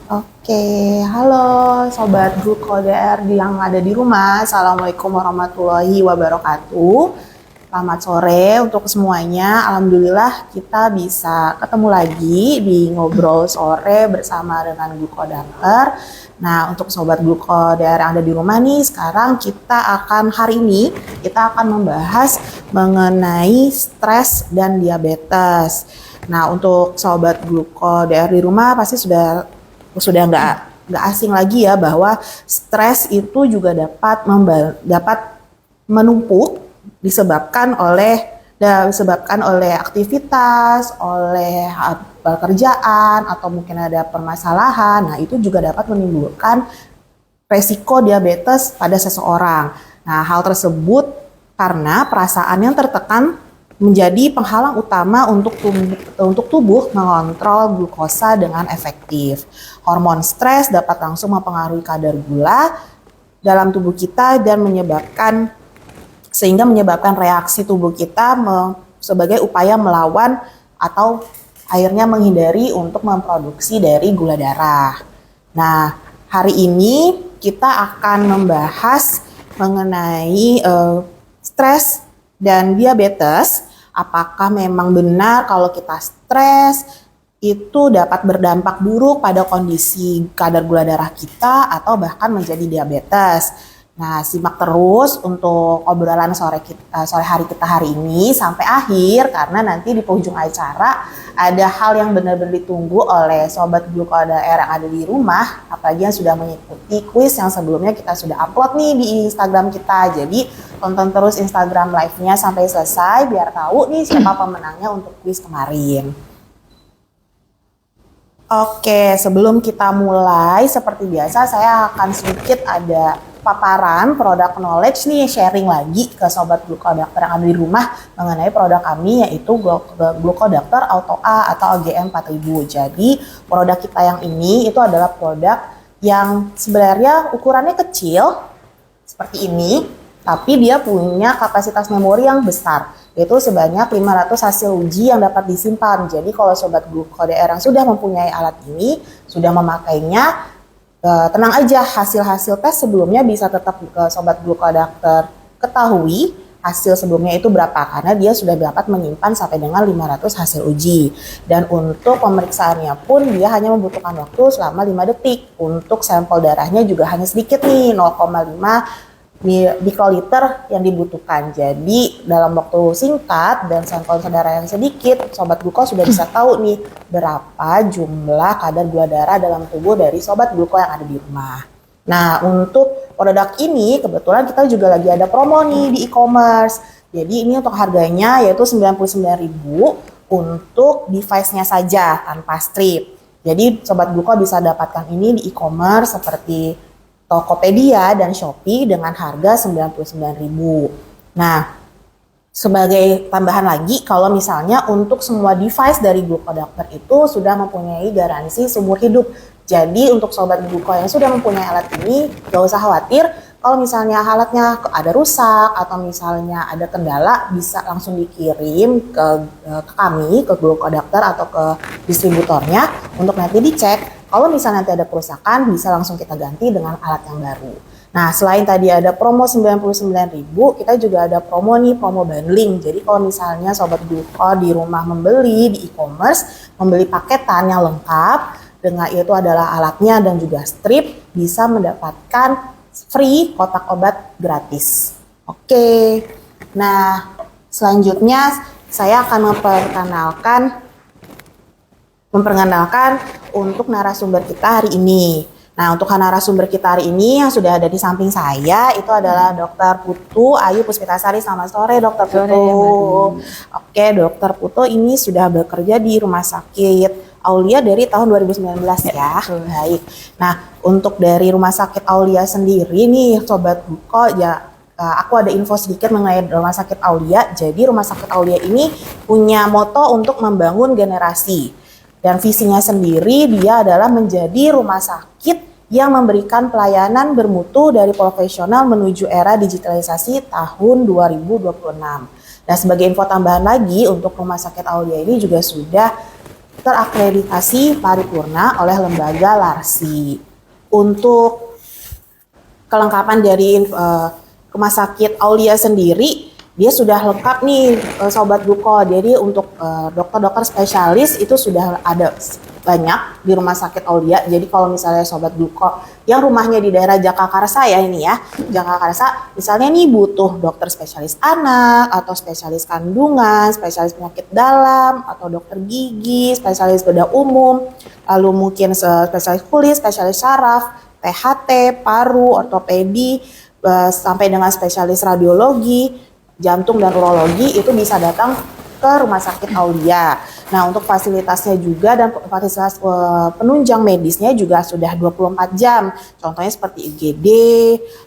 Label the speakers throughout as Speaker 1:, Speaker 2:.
Speaker 1: Oke, halo Sobat Grup KDR yang ada di rumah. Assalamualaikum warahmatullahi wabarakatuh. Selamat sore untuk semuanya. Alhamdulillah kita bisa ketemu lagi di Ngobrol Sore bersama dengan Grup KDR. Nah, untuk Sobat Grup KDR yang ada di rumah nih, sekarang hari ini kita akan membahas mengenai stres dan diabetes. Nah, untuk Sobat Grup KDR di rumah pasti sudah nggak asing lagi ya bahwa stres itu juga dapat menumpuk disebabkan oleh aktivitas, oleh pekerjaan atau mungkin ada permasalahan. Nah, itu juga dapat menimbulkan resiko diabetes pada seseorang. Nah, hal tersebut karena perasaan yang tertekan menjadi penghalang utama untuk tubuh mengontrol glukosa dengan efektif. Hormon stres dapat langsung mempengaruhi kadar gula dalam tubuh kita dan menyebabkan reaksi tubuh kita sebagai upaya melawan atau akhirnya menghindari untuk memproduksi dari gula darah. Nah, hari ini kita akan membahas mengenai stres dan diabetes. Apakah memang benar kalau kita stres itu dapat berdampak buruk pada kondisi kadar gula darah kita atau bahkan menjadi diabetes? Nah, simak terus untuk obrolan sore hari kita hari ini sampai akhir, karena nanti di penghujung acara ada hal yang benar-benar ditunggu oleh Sobat Grup KDR yang ada di rumah, apalagi yang sudah mengikuti kuis yang sebelumnya kita sudah upload nih di Instagram kita. Jadi tonton terus Instagram live-nya sampai selesai biar tahu nih siapa pemenangnya untuk kuis kemarin. Oke, sebelum kita mulai, seperti biasa saya akan sedikit ada paparan produk knowledge nih, sharing lagi ke Sobat Glukodakter yang ada di rumah mengenai produk kami, yaitu Glukodakter Auto A atau AGM 4000. Jadi produk kita yang ini itu adalah produk yang sebenarnya ukurannya kecil seperti ini, tapi dia punya kapasitas memori yang besar, yaitu sebanyak 500 hasil uji yang dapat disimpan. Jadi kalau Sobat Grup KDR yang sudah mempunyai alat ini, sudah memakainya, tenang aja, hasil-hasil tes sebelumnya bisa tetap Sobat Grup KDR ketahui hasil sebelumnya itu berapa, karena dia sudah dapat menyimpan sampai dengan 500 hasil uji. Dan untuk pemeriksaannya pun dia hanya membutuhkan waktu selama 5 detik. Untuk sampel darahnya juga hanya sedikit nih, 0,5 mikroliter yang dibutuhkan. Jadi dalam waktu singkat dan sampel darah yang sedikit, Sobat Gluko sudah bisa tahu nih berapa jumlah kadar gula darah dalam tubuh dari Sobat Gluko yang ada di rumah. Nah, untuk produk ini kebetulan kita juga lagi ada promo nih di e-commerce. Jadi ini untuk harganya yaitu 99.000 untuk device-nya saja tanpa strip. Jadi Sobat Gluko bisa dapatkan ini di e-commerce seperti Tokopedia dan Shopee dengan harga 99.000. Nah, sebagai tambahan lagi, kalau misalnya untuk semua device dari Glukodakter itu sudah mempunyai garansi seumur hidup. Jadi untuk Sobat Gluko yang sudah mempunyai alat ini, gak usah khawatir kalau misalnya alatnya ada rusak atau misalnya ada kendala, bisa langsung dikirim ke kami, ke Glukodakter atau ke distributornya untuk nanti dicek. Kalau misalnya nanti ada kerusakan, bisa langsung kita ganti dengan alat yang baru. Nah, selain tadi ada promo 99.000, kita juga ada promo bundling. Jadi kalau misalnya Sobat Gluko di rumah membeli di e-commerce, membeli paketan yang lengkap, dengan itu adalah alatnya dan juga strip, bisa mendapatkan free kotak obat gratis. Oke, nah selanjutnya saya akan memperkenalkan untuk narasumber kita hari ini. Nah, untuk narasumber kita hari ini yang sudah ada di samping saya itu adalah Dr. Putu Ayu Puspitasari. Selamat sore, Dr. Putu. Oke, Dr. Putu ini sudah bekerja di Rumah Sakit Aulia dari tahun 2019 ya. Baik. Nah, untuk dari Rumah Sakit Aulia sendiri nih, Sobat Buko ya. Aku ada info sedikit mengenai Rumah Sakit Aulia. Jadi Rumah Sakit Aulia ini punya moto untuk membangun generasi. Dan visinya sendiri dia adalah menjadi rumah sakit yang memberikan pelayanan bermutu dari profesional menuju era digitalisasi tahun 2026. Nah, sebagai info tambahan lagi, untuk Rumah Sakit Aulia ini juga sudah terakreditasi paripurna oleh lembaga LARSI. Untuk kelengkapan dari Rumah Sakit Aulia sendiri, dia sudah lengkap nih Sobat Gluko. Jadi untuk dokter-dokter spesialis itu sudah ada banyak di Rumah Sakit Aulia. Jadi kalau misalnya Sobat Gluko yang rumahnya di daerah Jagakarsa ya ini ya, Jagakarsa misalnya nih butuh dokter spesialis anak atau spesialis kandungan, spesialis penyakit dalam atau dokter gigi, spesialis bedah umum, lalu mungkin spesialis kulit, spesialis saraf, THT, paru, ortopedi, sampai dengan spesialis radiologi, jantung dan urologi itu bisa datang ke Rumah Sakit Aulia. Nah, untuk fasilitasnya juga dan fasilitas penunjang medisnya juga sudah 24 jam. Contohnya seperti IGD,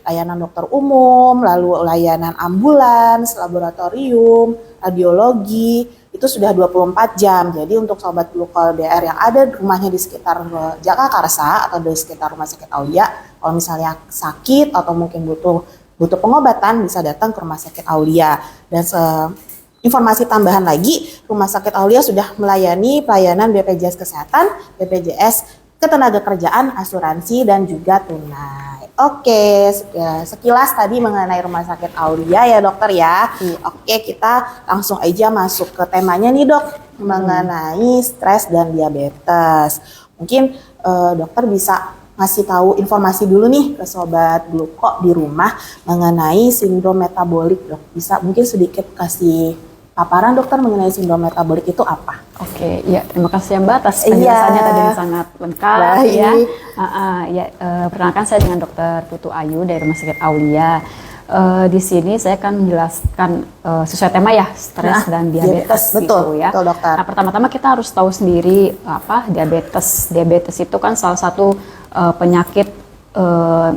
Speaker 1: layanan dokter umum, lalu layanan ambulans, laboratorium, radiologi, itu sudah 24 jam. Jadi untuk Sobat Gluko DR yang ada rumahnya di sekitar Jagakarsa atau di sekitar Rumah Sakit Aulia, kalau misalnya sakit atau mungkin butuh pengobatan bisa datang ke Rumah Sakit Aulia. Dan informasi tambahan lagi, Rumah Sakit Aulia sudah melayani pelayanan BPJS Kesehatan, BPJS Ketenagakerjaan, asuransi, dan juga tunai. Oke, sekilas tadi mengenai Rumah Sakit Aulia ya dokter ya. Oke, kita langsung aja masuk ke temanya nih dok, mengenai stres dan diabetes. Mungkin dokter bisa ngasih tahu informasi dulu nih ke Sobat Gluko di rumah mengenai sindrom metabolik dok. Bisa mungkin sedikit kasih paparan dokter mengenai sindrom metabolik itu apa?
Speaker 2: Oke, ya terima kasih Mbak atas penjelasannya tadi yang sangat lengkap.
Speaker 1: Baik.
Speaker 2: Perkenalkan saya dengan Dokter Putu Ayu dari Rumah Sakit Aulia. Di sini saya akan menjelaskan sesuai tema ya, stres dan diabetes
Speaker 1: betul,
Speaker 2: gitu ya.
Speaker 1: Betul, dokter.
Speaker 2: Nah, pertama-tama kita harus tahu sendiri apa diabetes. Diabetes itu kan salah satu penyakit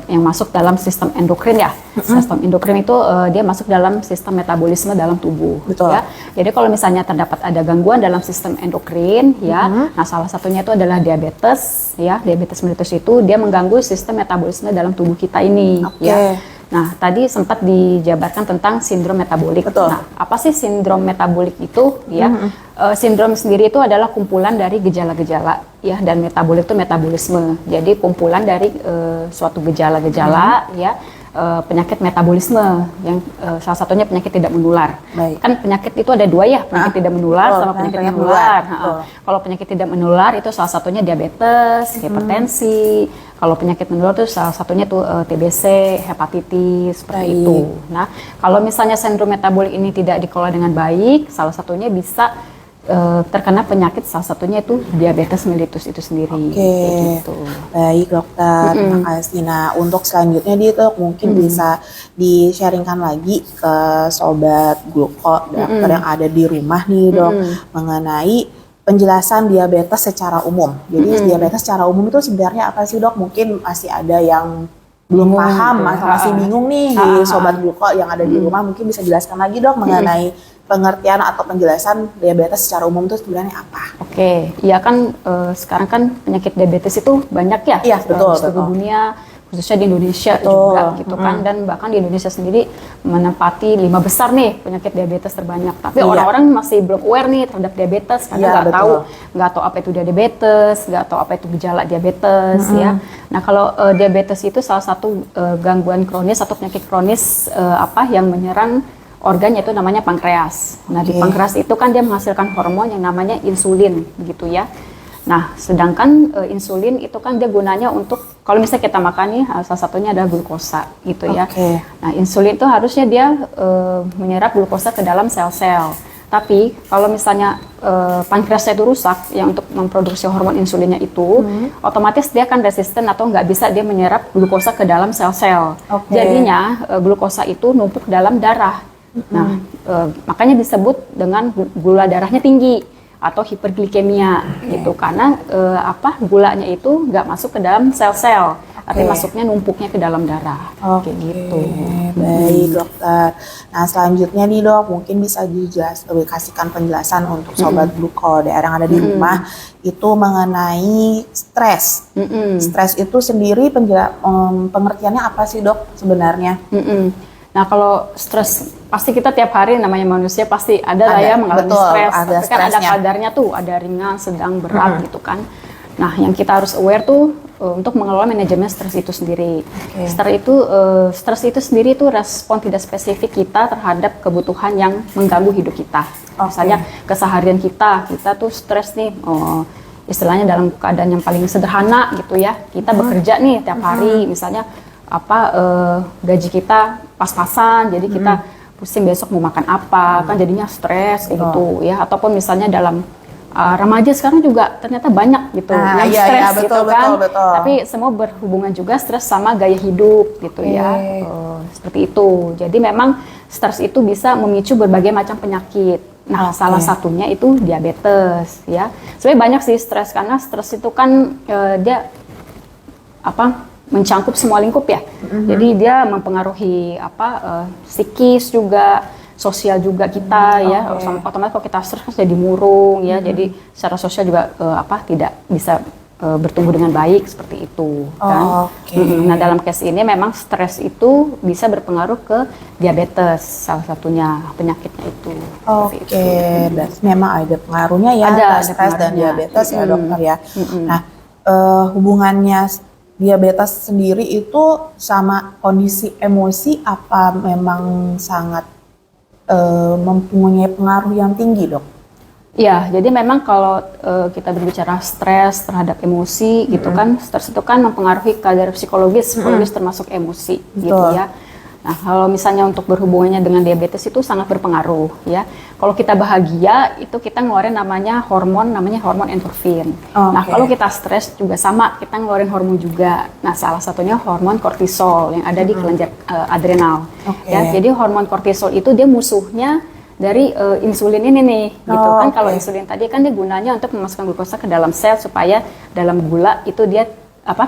Speaker 2: yang masuk dalam sistem endokrin ya. Sistem endokrin itu dia masuk dalam sistem metabolisme dalam tubuh.
Speaker 1: Betul.
Speaker 2: Ya. Jadi kalau misalnya terdapat ada gangguan dalam sistem endokrin ya, nah salah satunya itu adalah diabetes ya. Diabetes mellitus itu dia mengganggu sistem metabolisme dalam tubuh kita ini ya. Nah, tadi sempat dijabarkan tentang sindrom metabolik.
Speaker 1: Betul.
Speaker 2: Nah, apa sih sindrom metabolik itu? Ya, sindrom sendiri itu adalah kumpulan dari gejala-gejala, ya, dan metabolik itu metabolisme. Jadi kumpulan dari suatu gejala-gejala, ya, penyakit metabolisme yang salah satunya penyakit tidak menular.
Speaker 1: Baik.
Speaker 2: Kan penyakit itu ada dua ya, penyakit tidak menular sama penyakit menular. Kalau penyakit tidak menular itu salah satunya diabetes, hipertensi. Kalau penyakit menular itu salah satunya tuh TBC, hepatitis, seperti itu. Nah, kalau misalnya sindrom metabolik ini tidak dikelola dengan baik, salah satunya bisa terkena penyakit, salah satunya itu diabetes mellitus itu sendiri.
Speaker 1: Gitu. Baik dokter, terima kasih. Nah untuk selanjutnya dia mungkin bisa di-sharingkan lagi ke Sobat Gluko dokter yang ada di rumah nih dok, mengenai penjelasan diabetes secara umum. Jadi diabetes secara umum itu sebenarnya apa sih dok? Mungkin masih ada yang belum paham, masih bingung nih di Sobat Gluko yang ada di rumah, mungkin bisa jelaskan lagi dok mengenai pengertian atau penjelasan diabetes secara umum itu sebenarnya apa?
Speaker 2: Oke, ya kan sekarang kan penyakit diabetes itu banyak ya,
Speaker 1: iya, betul,
Speaker 2: seluruh dunia, khususnya di Indonesia juga gitu kan, dan bahkan di Indonesia sendiri menempati 5 besar nih penyakit diabetes terbanyak. Tapi orang-orang masih belum aware nih terhadap diabetes karena nggak tahu apa itu diabetes, nggak tahu apa itu gejala diabetes ya. Nah kalau diabetes itu salah satu gangguan kronis atau penyakit kronis yang menyerang organ, yaitu namanya pankreas. Nah di pankreas itu kan dia menghasilkan hormon yang namanya insulin gitu ya. Nah sedangkan insulin itu kan dia gunanya untuk kalau misalnya kita makan nih salah satunya adalah glukosa gitu ya. Nah insulin itu harusnya dia menyerap glukosa ke dalam sel-sel. Tapi kalau misalnya pankreasnya itu rusak yang untuk memproduksi hormon insulinnya itu, otomatis dia akan resisten atau nggak bisa dia menyerap glukosa ke dalam sel-sel. Jadinya glukosa itu numpuk dalam darah. Nah, makanya disebut dengan gula darahnya tinggi atau hiperglikemia gitu, karena gulanya itu nggak masuk ke dalam sel-sel, tapi masuknya numpuknya ke dalam darah. Kayak gitu.
Speaker 1: Baik dokter. Nah selanjutnya nih dok, mungkin bisa dikasihkan penjelasan untuk Sobat Gluko DR yang ada di rumah itu mengenai stres. Stres itu sendiri pengertiannya apa sih dok sebenarnya?
Speaker 2: Nah kalau stres pasti kita tiap hari namanya manusia pasti ada lah ya mengalami stres, tapi kan ada kadarnya tuh, ada ringan, sedang, berat gitu kan. Nah, yang kita harus aware tuh untuk mengelola manajemen stres itu sendiri. Stres itu sendiri itu respon tidak spesifik kita terhadap kebutuhan yang mengganggu hidup kita. Misalnya keseharian kita tuh stres nih, istilahnya dalam keadaan yang paling sederhana gitu ya. Kita bekerja nih tiap hari, misalnya gaji kita pas-pasan, jadi kita pusing besok mau makan apa, kan jadinya stres kayak gitu ya. Ataupun misalnya dalam remaja sekarang juga ternyata banyak gitu yang stres gitu kan. Tapi semua berhubungan juga stres sama gaya hidup gitu ya. Seperti itu. Jadi memang stres itu bisa memicu berbagai macam penyakit. Nah, salah satunya itu diabetes ya. Sebenarnya banyak sih stres, karena stres itu kan dia mencangkup semua lingkup ya. Jadi dia mempengaruhi psikis juga, sosial juga kita ya. Otomatis kalau kita stres kan jadi murung ya. Jadi secara sosial juga tidak bisa bertumbuh dengan baik seperti itu kan. Nah, dalam case ini memang stres itu bisa berpengaruh ke diabetes, salah satunya penyakitnya itu.
Speaker 1: Memang ada pengaruhnya ya, ada stres dan diabetes ya dokter ya. Nah, hubungannya diabetes sendiri itu sama kondisi emosi apa memang sangat mempunyai pengaruh yang tinggi, dok?
Speaker 2: Ya, jadi memang kalau kita berbicara stres terhadap emosi gitu kan, stres itu kan mempengaruhi kadar psikologis termasuk emosi gitu ya. Nah, kalau misalnya untuk berhubungannya dengan diabetes itu sangat berpengaruh ya. Kalau kita bahagia itu kita ngeluarin namanya hormon endorfin. Nah, kalau kita stres juga sama, kita ngeluarin hormon juga. Nah, salah satunya hormon kortisol yang ada di kelenjar adrenal. Ya, jadi hormon kortisol itu dia musuhnya dari insulin ini nih, gitu kan. Kalau insulin tadi kan dia gunanya untuk memasukkan glukosa ke dalam sel supaya dalam gula itu dia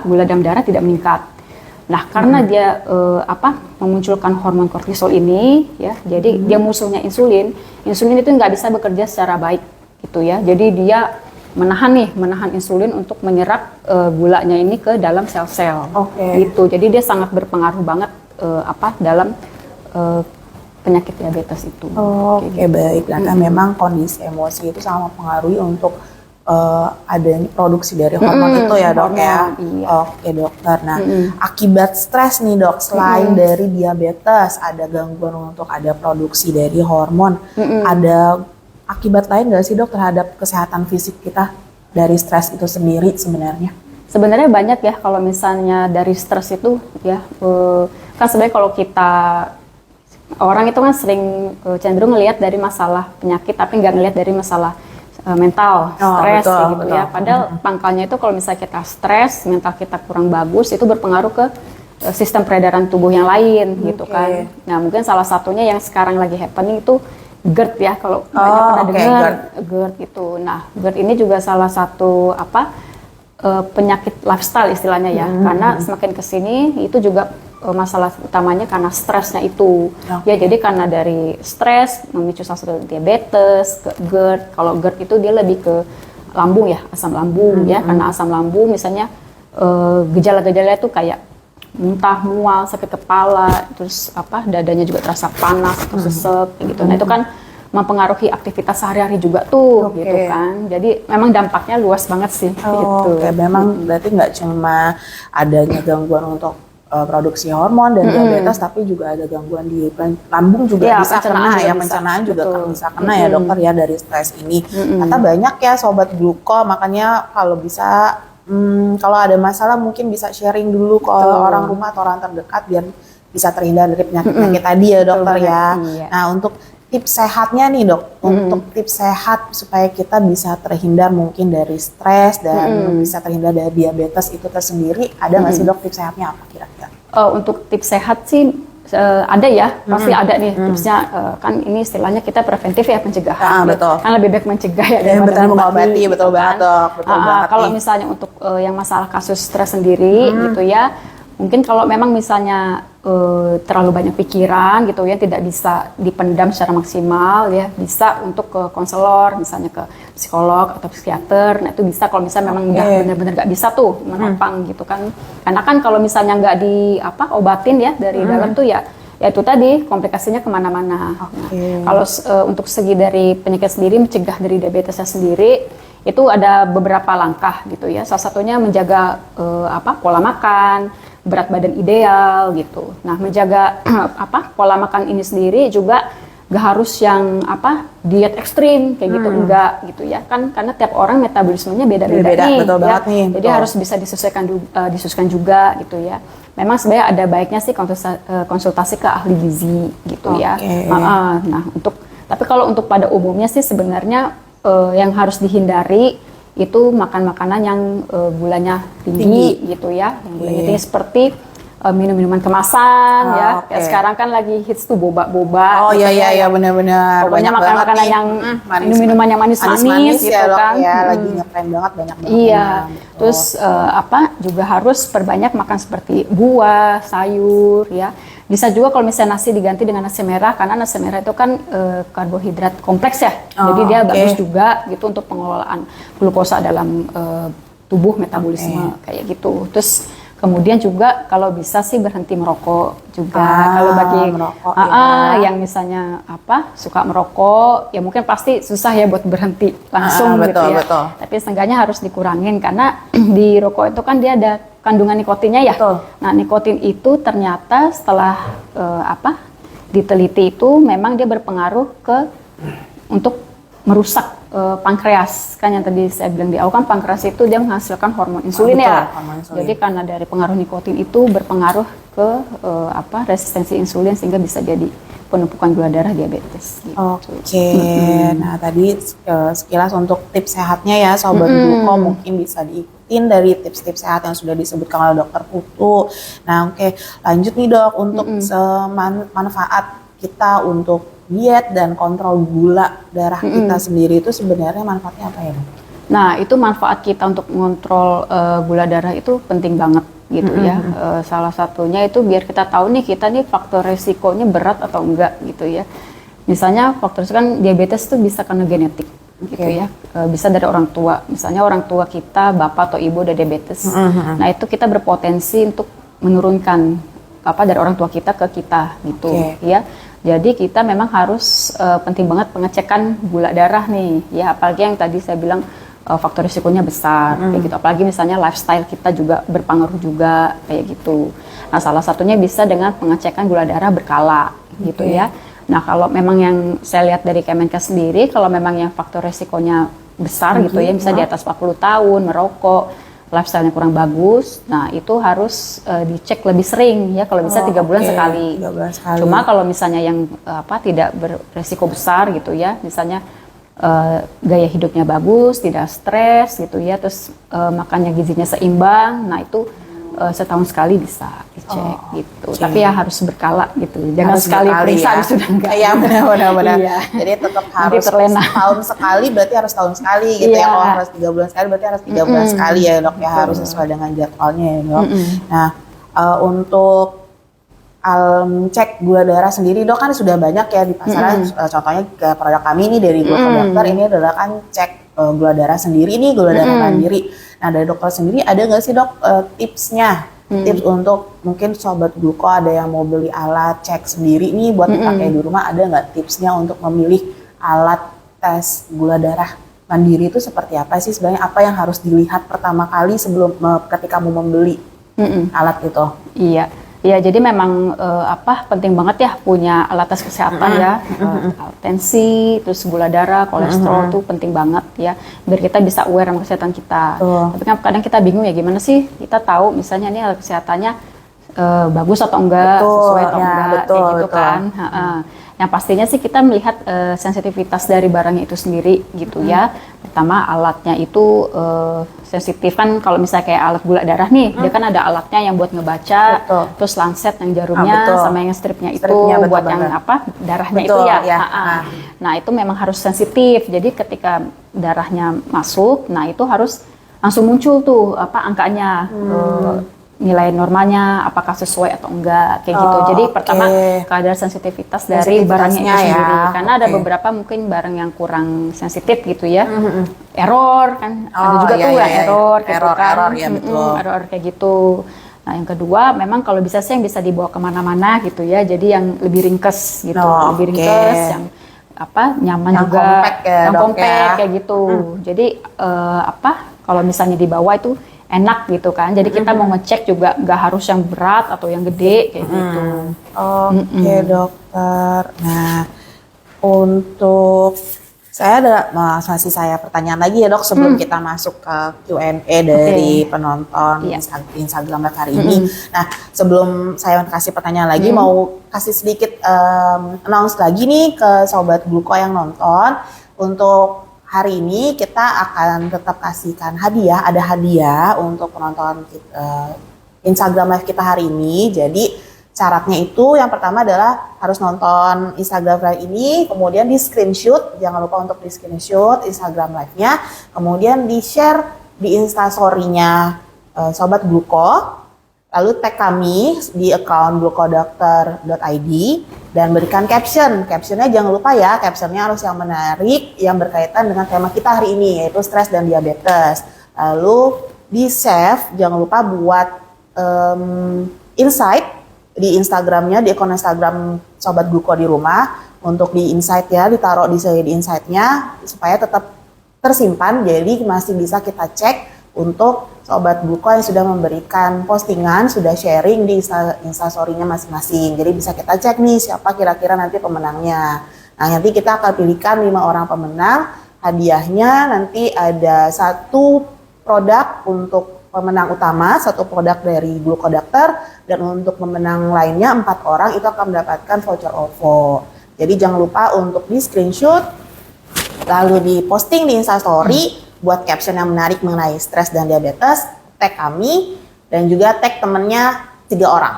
Speaker 2: gula dalam darah tidak meningkat. Nah, karena dia memunculkan hormon kortisol ini ya, jadi dia musuhnya insulin. Insulin itu nggak bisa bekerja secara baik gitu ya. Jadi dia menahan insulin untuk menyerap gulanya ini ke dalam sel-sel. Gitu. Jadi dia sangat berpengaruh banget dalam penyakit diabetes itu.
Speaker 1: Baik. Nah, kan memang kondisi emosi itu sangat mempengaruhi untuk adanya produksi dari hormon itu ya, dok ya. Dokter. Nah, akibat stres nih, dok, selain dari diabetes, ada gangguan untuk ada produksi dari hormon, ada akibat lain nggak sih, dok, terhadap kesehatan fisik kita dari stres itu sendiri sebenarnya?
Speaker 2: Sebenarnya banyak ya, kalau misalnya dari stres itu ya, kan sebenarnya kalau kita orang itu kan sering cenderung ngelihat dari masalah penyakit, tapi nggak ngelihat dari masalah mental, stres gitu ya. Padahal pangkalnya itu kalau misalnya kita stres, mental kita kurang bagus, itu berpengaruh ke sistem peredaran tubuh yang lain gitu kan. Nah, mungkin salah satunya yang sekarang lagi happening itu GERD ya, kalau banyak pernah dengar GERD gitu. Nah, GERD ini juga salah satu penyakit lifestyle istilahnya ya. Karena semakin kesini itu juga masalah utamanya karena stresnya itu. Ya, jadi karena dari stres memicu salah satu diabetes, GERD. Kalau GERD itu dia lebih ke lambung ya, asam lambung ya. Karena asam lambung misalnya gejala-gejalanya itu kayak muntah, mual, sakit kepala, terus dadanya juga terasa panas atau sesek gitu. Nah, itu kan mempengaruhi aktivitas sehari-hari juga tuh gitu kan. Jadi memang dampaknya luas banget sih gitu.
Speaker 1: Memang berarti nggak cuma adanya gangguan untuk produksi hormon dan diabetes, tapi juga ada gangguan di lambung juga bisa kena ya, pencernaan juga bisa kena ya, dokter ya, dari stres ini. Kata banyak ya sobat Gluko, makanya kalau bisa kalau ada masalah mungkin bisa sharing dulu ke orang rumah atau orang terdekat biar bisa terhindar dari penyakit tadi ya, dokter ya. Nah, untuk tips sehatnya nih, dok, untuk tips sehat supaya kita bisa terhindar mungkin dari stres dan bisa terhindar dari diabetes itu tersendiri, ada nggak sih, dok, tips sehatnya apa kira-kira?
Speaker 2: Untuk tips sehat sih ada ya, pasti ada nih tipsnya. Kan ini istilahnya kita preventif ya, pencegahan.
Speaker 1: Betul.
Speaker 2: Kan lebih baik mencegah ya daripada
Speaker 1: mengobati. Betul banget, dok. Betul banget.
Speaker 2: Kalau misalnya untuk yang masalah kasus stres sendiri gitu ya, mungkin kalau memang misalnya terlalu banyak pikiran gitu ya, tidak bisa dipendam secara maksimal ya, bisa untuk ke konselor, misalnya ke psikolog atau psikiater. Nah, itu bisa kalau misalnya memang udah benar-benar nggak bisa tuh menopang gitu kan. Karena kan kalau misalnya nggak obatin ya dari dalam tuh ya, ya itu tadi komplikasinya kemana-mana. Nah, kalau untuk segi dari penyakit sendiri, mencegah dari diabetesnya sendiri itu ada beberapa langkah gitu ya. Salah satunya menjaga pola makan, berat badan ideal gitu. Nah, menjaga pola makan ini sendiri juga gak harus yang diet ekstrim kayak gitu, enggak gitu ya kan, karena tiap orang metabolismenya beda-beda nih,
Speaker 1: betul
Speaker 2: ya.
Speaker 1: banget nih,
Speaker 2: Jadi harus bisa disesuaikan juga gitu ya. Memang sebenarnya ada baiknya sih konsultasi ke ahli gizi gitu ya. Nah, tapi kalau untuk pada umumnya sih sebenarnya yang harus dihindari itu makan makanan yang gulanya tinggi gitu ya, yang gulanya tinggi seperti minum-minuman kemasan ya. Kayak sekarang kan lagi hits tuh boba-boba.
Speaker 1: Iya benar-benar.
Speaker 2: Pokoknya makan makanan yang minum-minuman yang manis-manis gitu
Speaker 1: ya,
Speaker 2: kan.
Speaker 1: Ya, lagi ngetren banget banyak banget.
Speaker 2: Iya. Terus juga harus perbanyak makan seperti buah, sayur ya. Bisa juga kalau misalnya nasi diganti dengan nasi merah, karena nasi merah itu kan karbohidrat kompleks ya. Jadi dia bagus juga gitu untuk pengelolaan glukosa dalam tubuh, metabolisme kayak gitu. Terus kemudian juga kalau bisa sih berhenti merokok juga. Kalau bagi
Speaker 1: merokok,
Speaker 2: yang misalnya suka merokok, ya mungkin pasti susah ya buat berhenti langsung gitu ya.
Speaker 1: Betul.
Speaker 2: Tapi setidaknya harus dikurangin karena di rokok itu kan dia ada kandungan nikotinnya ya.
Speaker 1: Betul.
Speaker 2: Nah, nikotin itu ternyata setelah diteliti itu memang dia berpengaruh untuk merusak pankreas, kan yang tadi saya bilang di awal kan pankreas itu dia menghasilkan hormon insulin ya. Jadi karena dari pengaruh nikotin itu berpengaruh ke resistensi insulin sehingga bisa jadi penumpukan gula darah diabetes. Gitu.
Speaker 1: Nah tadi sekilas untuk tips sehatnya ya Sobat Gluko, mungkin bisa diikutin dari tips-tips sehat yang sudah disebutkan oleh Dokter Putu. Nah lanjut nih Dok, untuk manfaat kita untuk diet dan kontrol gula darah kita sendiri itu sebenarnya manfaatnya apa ya Dok?
Speaker 2: Nah itu manfaat kita untuk mengontrol gula darah itu penting banget gitu ya. Salah satunya itu biar kita tahu nih kita nih faktor resikonya berat atau enggak gitu ya. Misalnya faktor resiko kan diabetes itu bisa karena genetik gitu ya. Bisa dari orang tua. Misalnya orang tua kita, bapak atau ibu ada diabetes. Nah itu kita berpotensi untuk menurunkan dari orang tua kita ke kita gitu ya. Jadi kita memang harus penting banget pengecekan gula darah nih ya, apalagi yang tadi saya bilang faktor risikonya besar kayak gitu. Apalagi misalnya lifestyle kita juga berpengaruh juga kayak gitu. Nah, salah satunya bisa dengan pengecekan gula darah berkala gitu ya. Nah, kalau memang yang saya lihat dari Kemenkes sendiri, kalau memang yang faktor risikonya besar gitu ya, misalnya di atas 40 tahun merokok, lifestyle-nya kurang bagus, nah itu harus dicek lebih sering ya, kalau bisa 3 bulan sekali.
Speaker 1: 3 bulan sekali.
Speaker 2: Cuma kalau misalnya yang tidak beresiko besar gitu ya, misalnya gaya hidupnya bagus, tidak stres gitu ya, terus makannya gizinya seimbang, nah itu setahun sekali bisa dicek gitu. Tapi ya harus berkala gitu, jangan harus sekali periksa ya. Sudah enggak.
Speaker 1: Iya benar. Iya. Jadi tetap harus tahun sekali, berarti harus tahun sekali gitu ya. Kalau harus 3 bulan sekali, berarti harus 3 bulan sekali ya Dok ya, harus sesuai dengan jadwalnya ya Dok. Nah untuk cek gula darah sendiri Dok kan sudah banyak ya di pasaran. Contohnya ke produk kami ini dari Gluko Dokter, ini adalah kan cek gula darah sendiri nih, gula darah mandiri. Nah dari dokter sendiri ada nggak sih Dok tipsnya? Tips untuk mungkin Sobat Gluko ada yang mau beli alat cek sendiri nih buat dipakai di rumah, ada nggak tipsnya untuk memilih alat tes gula darah mandiri itu seperti apa sih sebenarnya? Apa yang harus dilihat pertama kali sebelum ketika mau membeli alat itu?
Speaker 2: Iya, jadi memang penting banget ya punya alat tes kesehatan ya, tensi, terus gula darah, kolesterol tuh penting banget ya, biar kita bisa aware sama kesehatan kita. Tapi kan kadang kita bingung ya gimana sih kita tahu misalnya ini alat kesehatannya bagus atau enggak, sesuai atau enggak, kayak gitu kan. Yang pastinya sih kita melihat sensitivitas dari barangnya itu sendiri gitu ya. Pertama alatnya itu sensitif kan, kalau misalnya kayak alat gula darah nih, dia kan ada alatnya yang buat ngebaca, terus lancet yang jarumnya sama yang stripnya itu buat yang darahnya itu ya. Nah itu memang harus sensitif. Jadi ketika darahnya masuk, nah itu harus langsung muncul tuh angkanya. Nilai normalnya apakah sesuai atau enggak kayak gitu. Jadi pertama kadar sensitivitas dari barangnya itu sendiri. Karena ada beberapa mungkin barang yang kurang sensitif gitu ya. Error kan ada juga tuh error gitu kan. Error kayak gitu. Nah yang kedua memang kalau bisa sih yang bisa dibawa kemana-mana gitu ya, jadi yang lebih ringkes gitu, lebih ringkes, yang nyaman yang juga,
Speaker 1: compact ya,
Speaker 2: yang compact
Speaker 1: ya.
Speaker 2: Kayak gitu. Jadi kalau misalnya dibawa itu enak gitu kan, jadi kita mau ngecek juga nggak harus yang berat atau yang gede kayak gitu.
Speaker 1: Oke, dokter. Nah, untuk saya ada masih saya pertanyaan lagi ya dok sebelum kita masuk ke Q&A dari penonton Instagram Live hari ini. Nah, sebelum saya kasih pertanyaan lagi, mau kasih sedikit announce lagi nih ke sobat Gluko yang nonton. Untuk hari ini kita akan tetap kasihkan hadiah, ada hadiah untuk penonton Instagram Live kita hari ini. Jadi syaratnya itu yang pertama adalah harus nonton Instagram Live ini, kemudian di screenshot, jangan lupa untuk di screenshot Instagram Live-nya, kemudian di share di Instastory-nya Sobat Gluko, lalu tag kami di account glukodokter.id dan berikan caption. Captionnya jangan lupa ya, captionnya harus yang menarik, yang berkaitan dengan tema kita hari ini, yaitu stres dan diabetes. Lalu di save, jangan lupa buat insight di Instagramnya, di akun Instagram Sobat Gluko di rumah, untuk di insight ya, ditaruh di insight-nya supaya tetap tersimpan, jadi masih bisa kita cek untuk Sobat Gluko yang sudah memberikan postingan, sudah sharing di Instastory-nya masing-masing. Jadi bisa kita cek nih siapa kira-kira nanti pemenangnya. Nah nanti kita akan pilihkan 5 orang pemenang, hadiahnya nanti ada 1 produk untuk pemenang utama, 1 produk dari Glukodokter, dan untuk pemenang lainnya 4 orang itu akan mendapatkan voucher OVO. Jadi jangan lupa untuk di screenshot, lalu di posting di Instastory, buat caption yang menarik mengenai stres dan diabetes, tag kami, dan juga tag temennya 3 orang.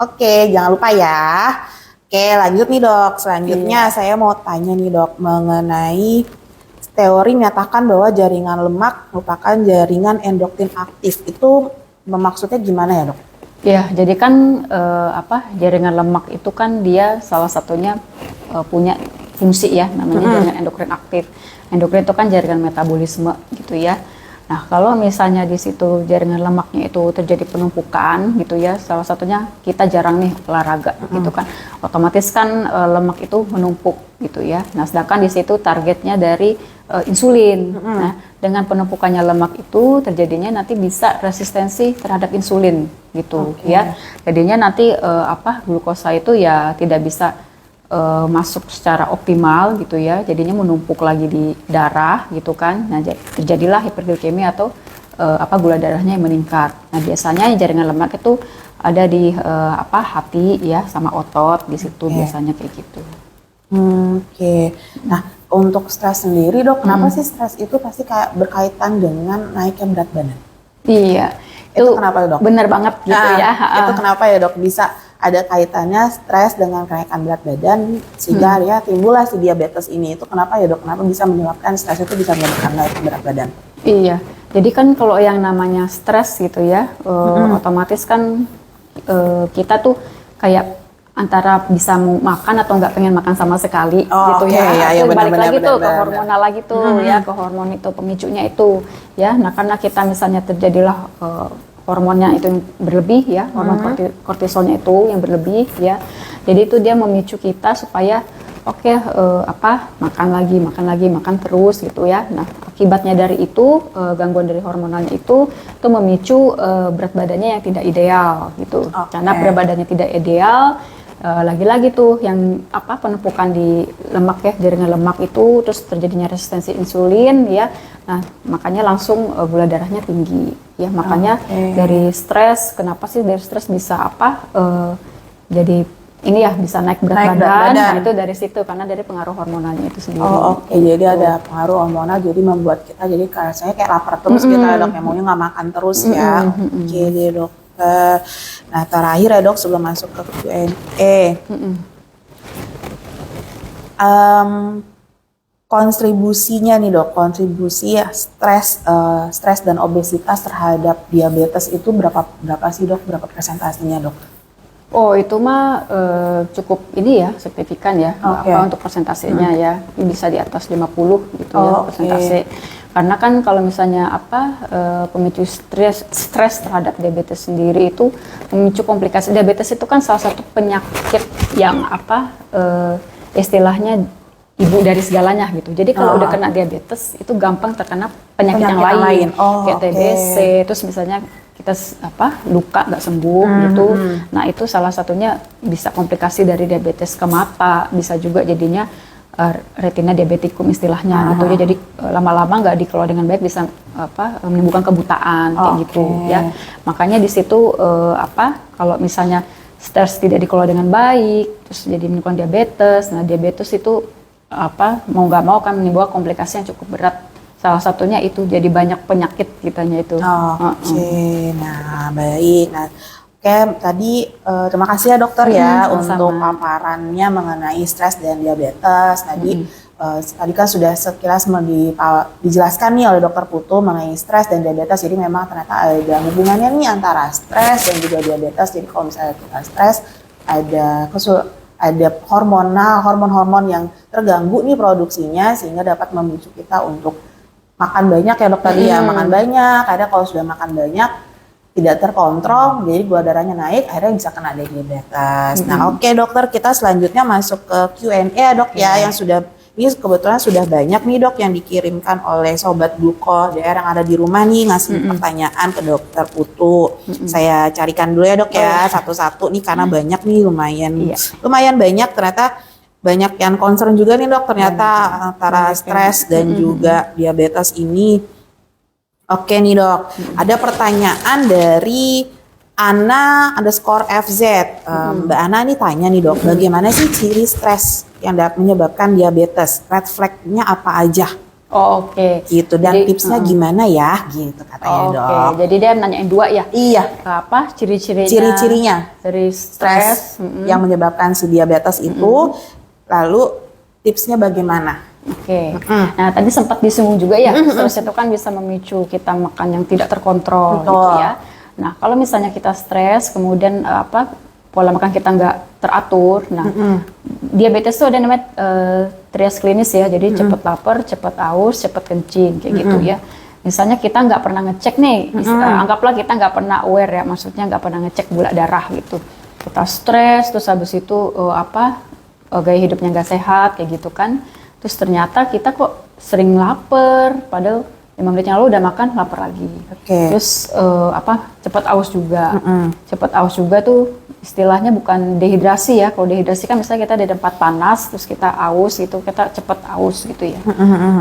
Speaker 1: Oke, jangan lupa ya. Oke, lanjut nih dok. Selanjutnya saya mau tanya nih dok mengenai teori menyatakan bahwa jaringan lemak merupakan jaringan endokrin aktif. Itu maksudnya gimana ya dok?
Speaker 2: Ya, jadi kan jaringan lemak itu kan dia salah satunya punya fungsi ya, namanya jaringan endokrin aktif. Endokrin itu kan jaringan metabolisme gitu ya. Nah, kalau misalnya di situ jaringan lemaknya itu terjadi penumpukan gitu ya, salah satunya kita jarang nih olahraga gitu kan, otomatis kan lemak itu menumpuk gitu ya. Nah, sedangkan di situ targetnya dari insulin. Nah, dengan penumpukannya lemak itu terjadinya nanti bisa resistensi terhadap insulin gitu ya. Jadinya nanti glukosa itu ya tidak bisa masuk secara optimal gitu ya, jadinya menumpuk lagi di darah gitu kan. Nah, terjadilah hiperglikemia atau gula darahnya yang meningkat. Nah, biasanya jaringan lemak itu ada di hati ya, sama otot di situ biasanya kayak gitu.
Speaker 1: Oke. Nah, untuk stres sendiri dok, kenapa sih stres itu pasti kayak berkaitan dengan naiknya berat badan?
Speaker 2: Iya.
Speaker 1: Itu kenapa dok?
Speaker 2: Bener banget gitu ya.
Speaker 1: Itu kenapa ya dok bisa ada kaitannya stres dengan kenaikan berat badan sehingga ya timbullah si diabetes ini. Itu kenapa ya dok? Kenapa bisa menyebabkan stres itu bisa menyebabkan naik berat badan?
Speaker 2: Iya. Jadi kan kalau yang namanya stres gitu ya, otomatis kan kita tuh kayak antara bisa makan atau nggak pengen makan sama sekali gitu ya.
Speaker 1: Ya,
Speaker 2: balik lagi tuh ke hormonal lagi tuh ya, ke hormon itu pemicunya itu ya. Nah, karena kita misalnya terjadilah hormonnya itu yang berlebih ya, hormon kortisolnya itu yang berlebih ya. Jadi itu dia memicu kita supaya makan terus gitu ya. Nah, akibatnya dari itu gangguan dari hormonalnya itu memicu berat badannya yang tidak ideal gitu. Karena berat badannya tidak ideal, lagi-lagi tuh yang penumpukan di lemak ya, jaringan lemak itu, terus terjadinya resistensi insulin ya. Nah, makanya langsung gula darahnya tinggi ya. Makanya dari stres, kenapa sih dari stres bisa jadi ini ya bisa naik berat badan. Nah, itu dari situ karena dari pengaruh hormonalnya itu sendiri.
Speaker 1: Jadi ada pengaruh hormonal, jadi membuat kita jadi rasanya kayak lapar terus kita dok, yang maunya nggak makan terus ya. Oke deh dok. Nah, terakhir ya dok sebelum masuk ke Q&A. Kontribusinya nih dok, kontribusi ya stres dan obesitas terhadap diabetes itu berapa sih dok? Berapa persentasenya dok?
Speaker 2: Oh itu mah cukup ini ya, signifikan ya, untuk persentasenya ya, bisa di atas 50 gitu ya persentase. Karena kan kalau misalnya pemicu stres terhadap diabetes sendiri itu memicu komplikasi. Diabetes itu kan salah satu penyakit yang istilahnya ibu dari segalanya gitu. Jadi kalau udah kena diabetes itu gampang terkena penyakit yang lain. Kayak TBC, terus misalnya kita luka nggak sembuh gitu. Nah itu salah satunya bisa komplikasi dari diabetes ke mata, bisa juga jadinya retina diabetikum istilahnya gitu ya. Jadi lama-lama nggak dikelola dengan baik bisa menimbulkan kebutaan kayak gitu ya. Makanya di situ kalau misalnya stres tidak dikelola dengan baik, terus jadi menimbulkan diabetes. Nah diabetes itu mau nggak mau kan menimbulkan komplikasi yang cukup berat. Salah satunya itu jadi banyak penyakit kitanya itu.
Speaker 1: Nah baik. Nah tadi terima kasih ya dokter ya untuk paparannya mengenai stres dan diabetes. Tadi kan sudah sekilas dijelaskan nih oleh dokter Putu mengenai stres dan diabetes. Jadi memang ternyata ada hubungannya nih antara stres dan juga diabetes. Jadi kalau misalnya kita stres ada hormon-hormon yang terganggu nih produksinya sehingga dapat memicu kita untuk makan banyak ya dokter ya, makan banyak. Akhirnya kalau sudah makan banyak tidak terkontrol, jadi gula darahnya naik, akhirnya bisa kena diabetes. Nah oke, dokter, kita selanjutnya masuk ke Q&A ya dok ya, yang ini kebetulan sudah banyak nih dok yang dikirimkan oleh Sobat Gluko DR yang ada di rumah nih ngasih pertanyaan ke dokter Putu. Saya carikan dulu ya dok ya, satu-satu nih karena banyak nih lumayan banyak ternyata. Banyak yang concern juga nih dok ternyata antara stres dan juga diabetes ini. Oke nih dok, ada pertanyaan dari Ana_FZ. Mbak Ana nih tanya nih dok, bagaimana sih ciri stres yang dapat menyebabkan diabetes? Red flag-nya apa aja?
Speaker 2: Oke.
Speaker 1: Gitu, dan jadi, tipsnya gimana ya? Gitu katanya dok.
Speaker 2: Jadi dia nanyain dua ya?
Speaker 1: Iya. Ciri-cirinya
Speaker 2: dari stres
Speaker 1: yang menyebabkan si diabetes itu. Lalu tipsnya bagaimana?
Speaker 2: Nah tadi sempat disinggung juga ya, stres itu kan bisa memicu kita makan yang tidak terkontrol gitu ya. Nah kalau misalnya kita stres, kemudian pola makan kita nggak teratur, diabetes itu ada namanya trias klinis ya, jadi cepat lapar, cepat haus, cepat kencing kayak gitu ya. Misalnya kita nggak pernah ngecek nih, anggaplah kita nggak pernah aware ya, maksudnya nggak pernah ngecek gula darah gitu. Kita stres, terus habis itu gaya hidupnya nggak sehat kayak gitu kan, terus ternyata kita kok sering lapar padahal 5 menit yang lalu udah makan lapar lagi. Terus cepat aus juga tuh istilahnya bukan dehidrasi ya. Kalau dehidrasi kan misalnya kita di tempat panas terus kita aus gitu, kita cepat aus gitu ya.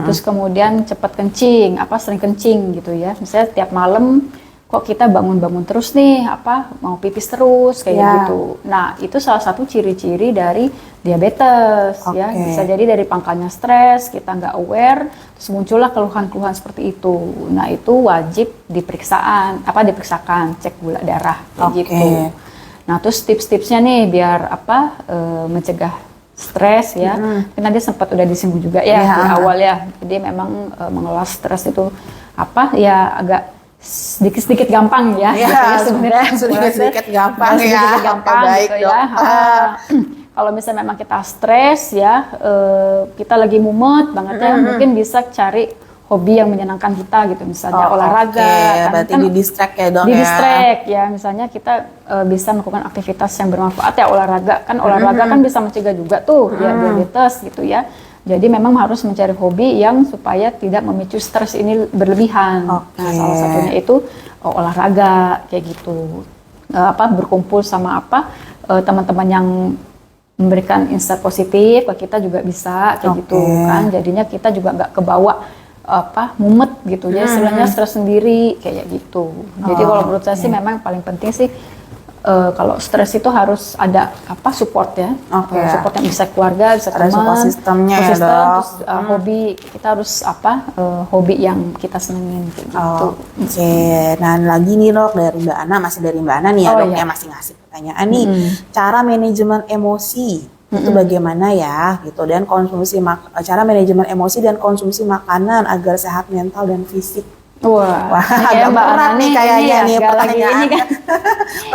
Speaker 2: Terus kemudian cepat kencing, sering kencing gitu ya, misalnya tiap malam kok kita bangun-bangun terus nih, mau pipis terus kayak gitu. Nah itu salah satu ciri-ciri dari diabetes ya. Bisa jadi dari pangkalnya stres, kita nggak aware, terus muncullah keluhan-keluhan seperti itu. Nah itu wajib diperiksakan, cek gula darah kayak gitu. Nah terus tips-tipsnya nih biar mencegah stres ya. Karena dia sempat udah disinggung juga ya di awal ya. Jadi memang mengelola stres itu agak sedikit-sedikit gampang ya, sebenarnya
Speaker 1: sedikit-sedikit gampang ya.
Speaker 2: Baik gitu ya. Kalau misalnya memang kita stres ya, kita lagi mumet banget ya, mungkin bisa cari hobi yang menyenangkan kita gitu, misalnya olahraga.
Speaker 1: Berarti di distract ya dong
Speaker 2: di distract ya, misalnya kita bisa melakukan aktivitas yang bermanfaat ya, olahraga kan bisa mencegah juga tuh ya diabetes gitu ya. Jadi memang harus mencari hobi yang supaya tidak memicu stres ini berlebihan. Nah, salah satunya itu olahraga kayak gitu. Berkumpul sama teman-teman yang memberikan insight positif ke kita juga bisa kayak gitu kan. Jadinya kita juga nggak kebawa mumet gitu. Jadi sebenarnya stres sendiri kayak gitu. Jadi kalau menurut saya sih memang yang paling penting sih kalau stres itu harus ada support ya, support yang bisa keluarga, bisa teman,
Speaker 1: support sistemnya ya dok.
Speaker 2: Terus hobi kita harus hobi yang kita senengin gitu.
Speaker 1: Nah lagi nih dok dari Mbak Ana, masih dari Mbak Ana nih ya dok, yang masih ngasih pertanyaan nih, cara manajemen emosi itu bagaimana ya gitu, dan cara manajemen emosi dan konsumsi makanan agar sehat mental dan fisik. Wah,
Speaker 2: ini
Speaker 1: agak
Speaker 2: Mbak
Speaker 1: berat
Speaker 2: Ana
Speaker 1: nih kayaknya
Speaker 2: ini ya,
Speaker 1: nih
Speaker 2: nggak lagi
Speaker 1: pertanyaan.
Speaker 2: ini kan.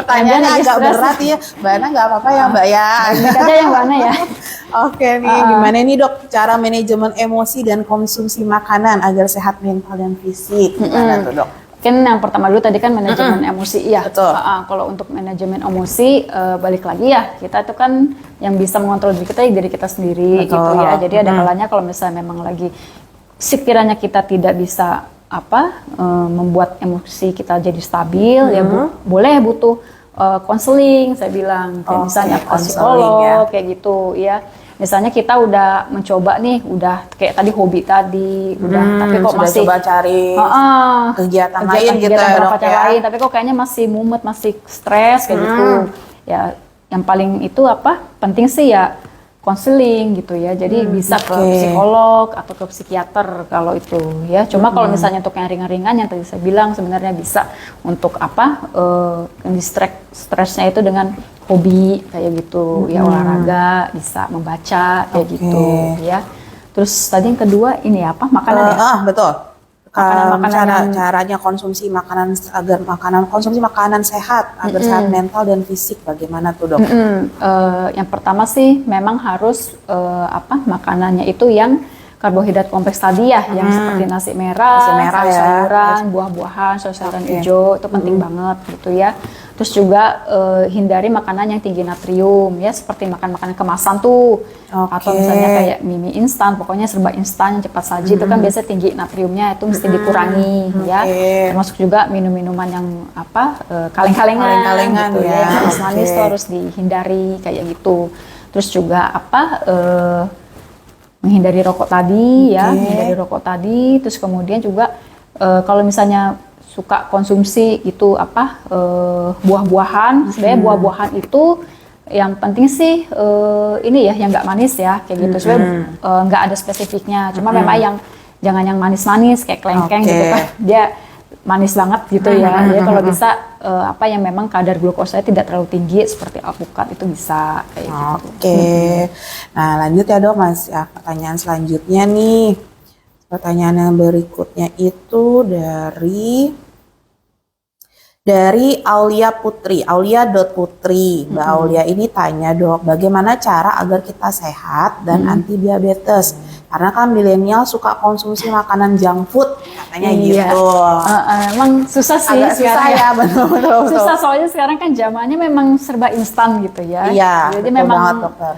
Speaker 1: Pertanyaannya
Speaker 2: Lagi
Speaker 1: agak
Speaker 2: stres.
Speaker 1: berat ya. Mbak Ana nggak apa-apa ya Mbak ya.
Speaker 2: Baik aja ya Mbak Ana ya.
Speaker 1: Oke nih, gimana nih Dok cara manajemen emosi dan konsumsi makanan agar sehat mental dan fisik? Gimana tuh Dok?
Speaker 2: Mungkin yang pertama dulu tadi kan manajemen emosi ya.
Speaker 1: Betul.
Speaker 2: Kalau untuk manajemen emosi balik lagi ya, kita itu kan yang bisa mengontrol diri kita ya diri kita sendiri.
Speaker 1: Betul.
Speaker 2: Gitu ya. Jadi ada kalanya kalau misalnya memang lagi sekiranya kita tidak bisa membuat emosi kita jadi stabil ya boleh butuh konseling saya bilang kayak misalnya ke psikolog
Speaker 1: ya.
Speaker 2: kayak gitu ya. Misalnya kita udah mencoba nih, udah kayak tadi hobi tadi, udah tapi kok
Speaker 1: sudah
Speaker 2: masih
Speaker 1: coba cari kegiatan lain gitu ya Dok ya.
Speaker 2: lain, tapi kok kayaknya masih mumet, masih stres kayak gitu. Ya, yang paling itu penting sih ya konseling gitu ya. Jadi bisa ke psikolog atau ke psikiater kalau itu ya. Cuma kalau misalnya untuk yang ringan-ringan yang tadi saya bilang sebenarnya bisa untuk stresnya itu dengan hobi kayak gitu ya, olahraga, bisa membaca kayak gitu ya. Terus tadi yang kedua ini makanan ya.
Speaker 1: Betul.
Speaker 2: Makanan-makanan
Speaker 1: Caranya konsumsi makanan agar konsumsi makanan sehat agar sehat mental dan fisik bagaimana tuh Dok?
Speaker 2: Yang pertama sih memang harus makanannya itu yang karbohidrat kompleks tadi ya, yang seperti nasi merah sayuran, buah-buahan, sayuran hijau itu penting banget gitu ya. Terus juga hindari makanan yang tinggi natrium ya, seperti makan makanan kemasan tuh, atau misalnya kayak mie instan, pokoknya serba instan yang cepat saji itu kan biasanya tinggi natriumnya, itu mesti dikurangi ya. Termasuk juga minum-minuman yang kaleng-kalengan gitu ya, manis-manis itu harus dihindari kayak gitu. Terus juga menghindari rokok tadi ya, terus kemudian juga kalau misalnya suka konsumsi itu buah-buahan, sebenarnya buah-buahan itu yang penting sih ini ya yang nggak manis ya kayak gitu, sebenarnya nggak ada spesifiknya, cuma memang yang jangan yang manis-manis kayak kelengkeng gitu kan, dia manis banget gitu ya. Jadi kalau bisa yang memang kadar glukosanya tidak terlalu tinggi seperti alpukat itu bisa kayak gitu.
Speaker 1: Nah lanjut ya Dok, Mas ya, pertanyaan selanjutnya nih. Pertanyaan yang berikutnya itu dari Aulia Putri, Aulia.putri. Mbak Aulia ini tanya Dok, bagaimana cara agar kita sehat dan anti diabetes? Karena kan milenial suka konsumsi makanan junk food, katanya gitu.
Speaker 2: Emang susah sih
Speaker 1: agak
Speaker 2: sekarang
Speaker 1: susah ya, betul.
Speaker 2: Susah soalnya sekarang kan zamannya memang serba instan gitu ya.
Speaker 1: Iya,
Speaker 2: jadi
Speaker 1: betul
Speaker 2: memang
Speaker 1: banget, Dokter.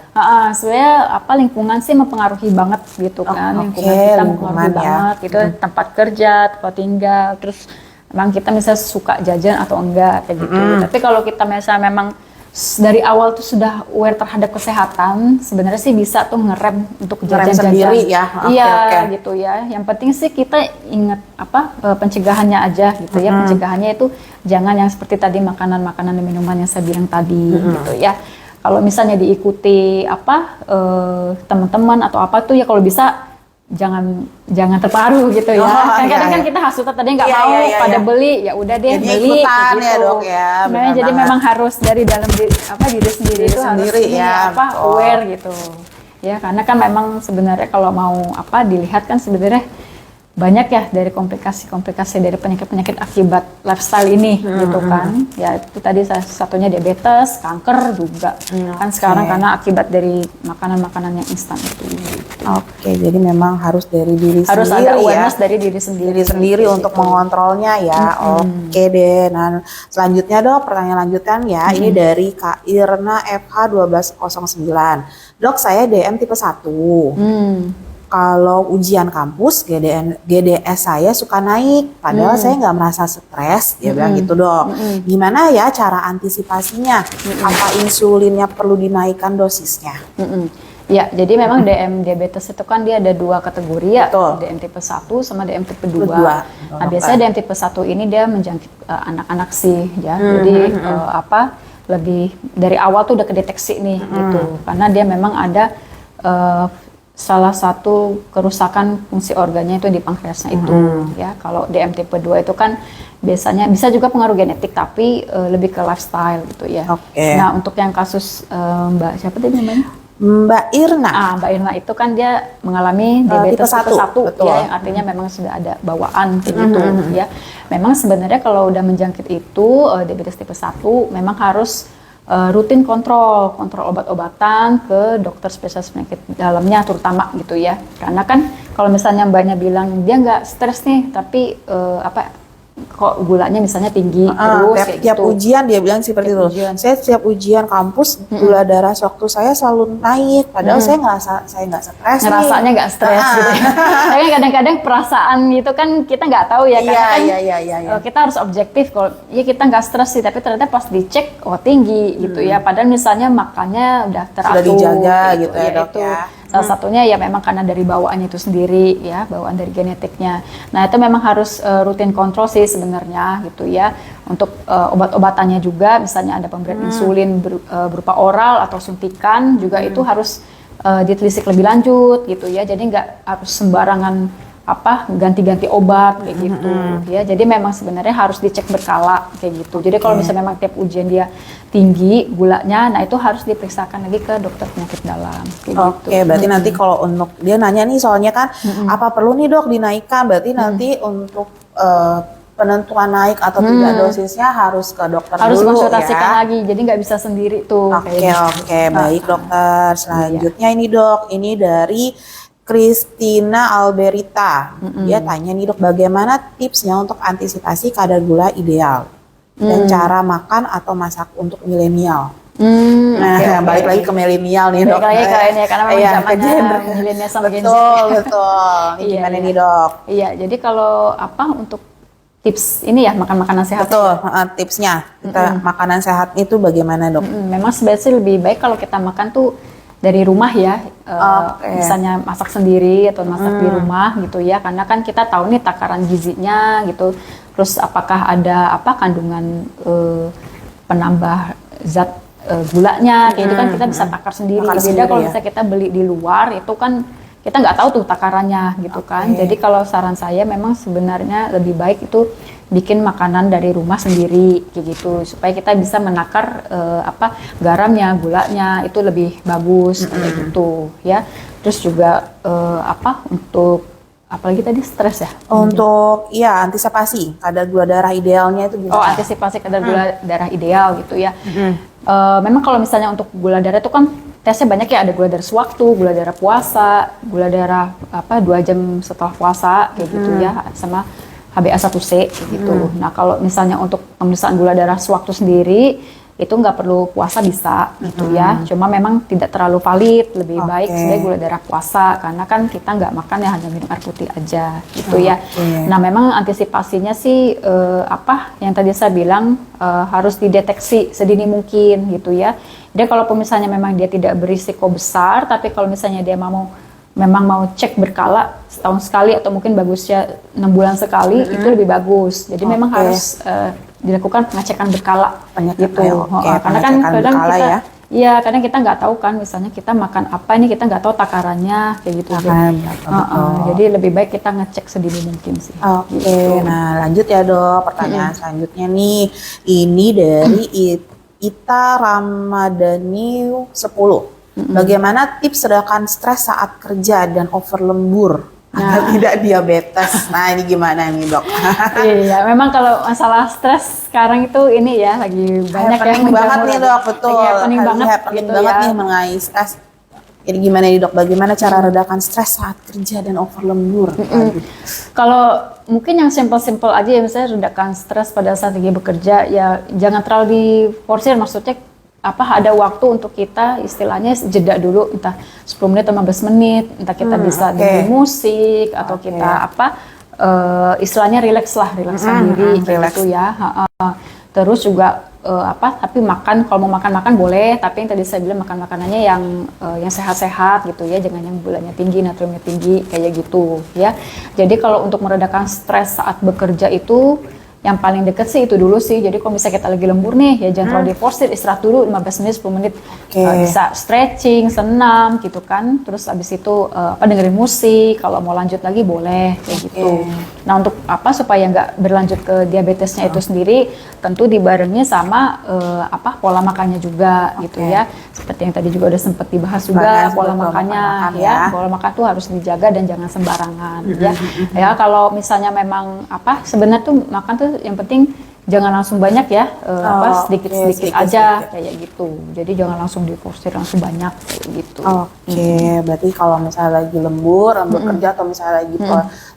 Speaker 2: Sebenarnya lingkungan sih mempengaruhi banget gitu kan. Lingkungan kita mempengaruhi banget gitu, tempat kerja, tempat tinggal, terus memang kita misalnya suka jajan atau enggak kayak gitu. Tapi kalau kita misalnya memang dari awal tuh sudah aware terhadap kesehatan, sebenarnya sih bisa tuh ngerem untuk jajan-jajan
Speaker 1: sendiri ya.
Speaker 2: Gitu ya. Yang penting sih kita ingat pencegahannya aja gitu ya. Pencegahannya itu jangan yang seperti tadi makanan-makanan dan minuman yang saya bilang tadi gitu ya. Kalau misalnya diikuti teman-teman atau apa tuh ya, kalau bisa jangan terpengaruh gitu ya. Kadang-kadang kan kita hasutan tadi nggak mau pada beli, ya udah deh
Speaker 1: jadi
Speaker 2: beli
Speaker 1: ikutan
Speaker 2: gitu.
Speaker 1: Ya Dok ya.
Speaker 2: Nah, jadi memang harus dari dalam diri sendiri itu harus aware gitu. Ya, karena kan memang sebenarnya kalau mau dilihat kan sebenarnya banyak ya dari komplikasi dari penyakit-penyakit akibat lifestyle ini gitu kan. Ya itu tadi satunya diabetes, kanker juga. Kan sekarang karena akibat dari makanan-makanan yang instan itu. Gitu.
Speaker 1: Jadi memang harus dari diri
Speaker 2: harus
Speaker 1: sendiri.
Speaker 2: Harus ada awareness dari diri sendiri
Speaker 1: untuk mengontrolnya ya. Oke deh. Nah, selanjutnya Dok, pertanyaan lanjutan ya. Ini dari Kak Irna FH 1209. Dok, saya DM tipe 1. Kalau ujian kampus, GDS saya suka naik, padahal saya nggak merasa stres, dia bilang gitu Dok. Gimana ya cara antisipasinya? Apa insulinnya perlu dinaikkan dosisnya?
Speaker 2: Ya, jadi memang DM diabetes itu kan dia ada 2 kategori ya, DM tipe 1 sama DM tipe 2. Nah, biasanya DM tipe 1 ini dia menjangkit anak-anak sih ya. Jadi lebih dari awal tuh udah kedeteksi nih gitu. Karena dia memang ada salah satu kerusakan fungsi organnya itu di pankreasnya itu ya. Kalau DM tipe 2 itu kan biasanya bisa juga pengaruh genetik tapi lebih ke lifestyle gitu ya. Nah, untuk yang kasus Mbak siapa tadi namanya?
Speaker 1: Mbak Irna.
Speaker 2: Mbak Irna itu kan dia mengalami diabetes tipe 1
Speaker 1: betul.
Speaker 2: ya, yang artinya memang sudah ada bawaan gitu ya. Memang sebenarnya kalau udah menjangkit itu diabetes tipe 1 memang harus rutin kontrol obat-obatan ke dokter spesialis penyakit dalamnya terutama gitu ya. Karena kan kalau misalnya mbaknya bilang dia nggak stres nih, tapi kok gulanya misalnya tinggi terus kayak
Speaker 1: tiap
Speaker 2: gitu.
Speaker 1: ujian dia bilang seperti itu. Saya setiap ujian kampus gula darah sewaktu saya selalu naik, padahal saya ngerasa saya nggak stres.
Speaker 2: Ngerasanya nggak stres gitu. Tapi kadang-kadang perasaan itu kan kita nggak tahu ya, karena kan kita harus objektif. Kalau ya kita nggak stres sih, tapi ternyata pas dicek tinggi gitu ya. Padahal misalnya makannya udah teratur,
Speaker 1: sudah dijaga gitu ya dok ya.
Speaker 2: Salah satunya ya memang karena dari bawaannya itu sendiri ya, bawaan dari genetiknya. Nah itu memang harus rutin kontrol sih sebenarnya gitu ya. Untuk obat-obatannya juga, misalnya ada pemberian insulin berupa oral atau suntikan juga itu harus ditelisik lebih lanjut gitu ya. Jadi nggak harus sembarangan ganti-ganti obat kayak gitu ya. Jadi memang sebenarnya harus dicek berkala kayak gitu. Jadi kalau misalnya memang tiap ujian dia tinggi gulanya, nah itu harus diperiksakan lagi ke dokter penyakit dalam kayak gitu.
Speaker 1: Berarti nanti kalau untuk dia nanya nih soalnya kan apa perlu nih dok dinaikkan, berarti nanti untuk penentuan naik atau tidak dosisnya harus ke dokter
Speaker 2: harus
Speaker 1: dulu
Speaker 2: konsultasikan
Speaker 1: ya.
Speaker 2: lagi, jadi nggak bisa sendiri tuh.
Speaker 1: Baik dokter. Selanjutnya ini dok, ini dari Christina Alberita. Dia tanya nih dok, bagaimana tipsnya untuk antisipasi kadar gula ideal dan cara makan atau masak untuk milenial. Balik lagi ke milenial nih dok.
Speaker 2: Balik lagi ke ini ya, karena memang zamannya milenial sama Gen Z.
Speaker 1: Betul. Gimana nih dok?
Speaker 2: Iya, jadi kalau untuk tips ini ya, makan makanan sehat.
Speaker 1: Betul, tipsnya kita makanan sehat itu bagaimana dok?
Speaker 2: Memang sebenarnya lebih baik kalau kita makan tuh dari rumah ya, misalnya masak sendiri atau masak di rumah gitu ya, karena kan kita tahu nih takaran gizinya gitu, terus apakah ada kandungan penambah zat gulanya, kayak itu kan kita bisa takar sendiri. Beda kalau misalnya kita beli di luar, itu kan kita nggak tahu tuh takarannya gitu kan. Jadi kalau saran saya memang sebenarnya lebih baik itu bikin makanan dari rumah sendiri kayak gitu, supaya kita bisa menakar garamnya, gulanya itu lebih bagus kayak gitu ya. Terus juga untuk apalagi tadi stres ya.
Speaker 1: Untuk antisipasi kadar gula darah idealnya itu gimana?
Speaker 2: Antisipasi kadar gula darah ideal gitu ya. Memang kalau misalnya untuk gula darah itu kan tesnya banyak ya, ada gula darah sewaktu, gula darah puasa, gula darah 2 jam setelah puasa kayak gitu ya, sama HbA1c gitu. Nah kalau misalnya untuk pemeriksaan gula darah sewaktu sendiri itu nggak perlu puasa bisa gitu ya. Cuma memang tidak terlalu valid, lebih baik sebagai gula darah puasa, karena kan kita nggak makan ya, hanya minum air putih aja gitu ya. Nah memang antisipasinya sih yang tadi saya bilang harus dideteksi sedini mungkin gitu ya. Dia kalau misalnya memang dia tidak berisiko besar, tapi kalau misalnya dia memang mau cek berkala setahun sekali atau mungkin bagusnya 6 bulan sekali, itu lebih bagus. Jadi memang harus dilakukan pengecekan berkala gitu. Karena kan kadang kita kadang kita nggak tahu kan, misalnya kita makan apa ini kita nggak tau takarannya kayak gitu. Jadi lebih baik kita ngecek sedini mungkin sih.
Speaker 1: Gitu. Nah lanjut ya dok, pertanyaan selanjutnya nih, ini dari Ita Ramadhani 10. Bagaimana tips redakan stres saat kerja dan over lembur agar tidak diabetes? Nah ini gimana nih dok?
Speaker 2: Iya, memang kalau masalah stres sekarang itu ini ya lagi banyak yang
Speaker 1: penting banget nih dok, betul.
Speaker 2: Penting banget
Speaker 1: nih mengenai stres. Jadi gimana nih dok? Bagaimana cara redakan stres saat kerja dan over lembur?
Speaker 2: Kalau mungkin yang simple-simple aja ya, misalnya redakan stres pada saat lagi bekerja ya, jangan terlalu diforsir, maksudnya ada waktu untuk kita istilahnya jeda dulu, entah 10 menit atau 15 menit, entah kita bisa dengerin musik atau kita istilahnya relax sendiri gitu ya. Terus juga tapi kalau mau makan boleh, tapi yang tadi saya bilang makan makanannya yang sehat-sehat gitu ya, jangan yang gulanya tinggi, natriumnya tinggi kayak gitu ya. Jadi kalau untuk meredakan stres saat bekerja itu yang paling deket sih itu dulu sih. Jadi kalau misalnya kita lagi lembur nih, ya jangan terlalu diforsir, istirahat dulu 15 menit, 10 menit. Bisa stretching, senam gitu kan. Terus abis itu dengerin musik, kalau mau lanjut lagi boleh kayak gitu. Nah untuk supaya nggak berlanjut ke diabetesnya itu sendiri, tentu dibarengnya sama pola makannya juga gitu ya. Seperti yang tadi juga udah sempat dibahas juga, pola makannya ya. Pola makan tuh harus dijaga dan jangan sembarangan ya. Ya kalau misalnya memang sebenarnya tuh makan tuh yang penting jangan langsung banyak ya, sedikit-sedikit aja kayak gitu. Jadi jangan langsung diforsir langsung banyak kayak gitu.
Speaker 1: Berarti kalau misalnya lagi lembur kerja atau misalnya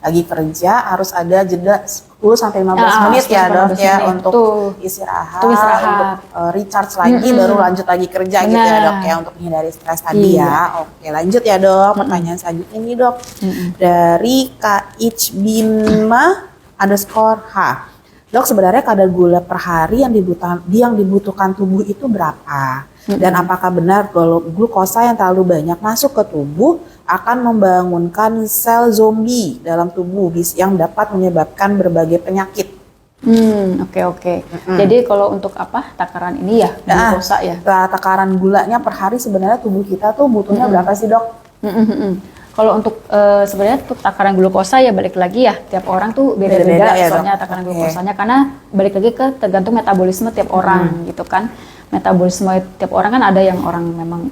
Speaker 1: lagi kerja harus ada jeda 10 sampai 15 menit ya dok ya untuk istirahat, untuk recharge lagi baru lanjut lagi kerja gitu ya dok ya, untuk menghindari stres tadi ya. Oke, lanjut ya dok. Pertanyaan selanjutnya nih dok, dari Kak Ichbima_H. Dok, sebenarnya kadar gula per hari yang dibutuhkan tubuh itu berapa? Dan apakah benar kalau glukosa yang terlalu banyak masuk ke tubuh akan membangunkan sel zombie dalam tubuh yang dapat menyebabkan berbagai penyakit?
Speaker 2: Oke. Jadi kalau untuk takaran ini ya, glukosa ya?
Speaker 1: Takaran gulanya per hari sebenarnya tubuh kita tuh butuhnya berapa sih dok?
Speaker 2: Kalau untuk sebenarnya untuk takaran glukosa ya balik lagi ya, tiap orang tuh beda-beda ya, soalnya takaran glukosanya, karena balik lagi ke tergantung metabolisme tiap orang gitu kan. Metabolisme tiap orang kan ada yang orang memang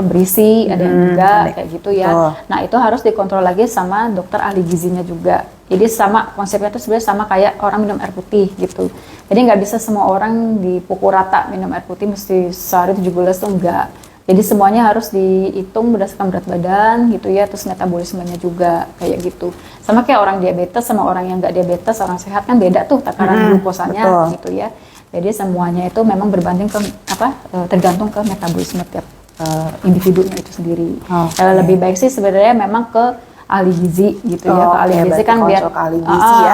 Speaker 2: berisi, ada yang enggak kayak gitu ya. Nah itu harus dikontrol lagi sama dokter ahli gizinya juga. Jadi sama konsepnya tuh sebenarnya sama kayak orang minum air putih gitu. Jadi nggak bisa semua orang dipukul rata minum air putih mesti sehari 7 gelas tuh enggak. Jadi semuanya harus dihitung berdasarkan berat badan gitu ya, terus metabolismenya juga kayak gitu. Sama kayak orang diabetes sama orang yang nggak diabetes, orang sehat kan beda tuh takaran glukosanya gitu ya. Jadi semuanya itu memang berbanding ke tergantung ke metabolisme tiap individunya itu sendiri. Lebih baik sih sebenarnya memang ke ahli gizi gitu ya, ke ahli gizi kan biar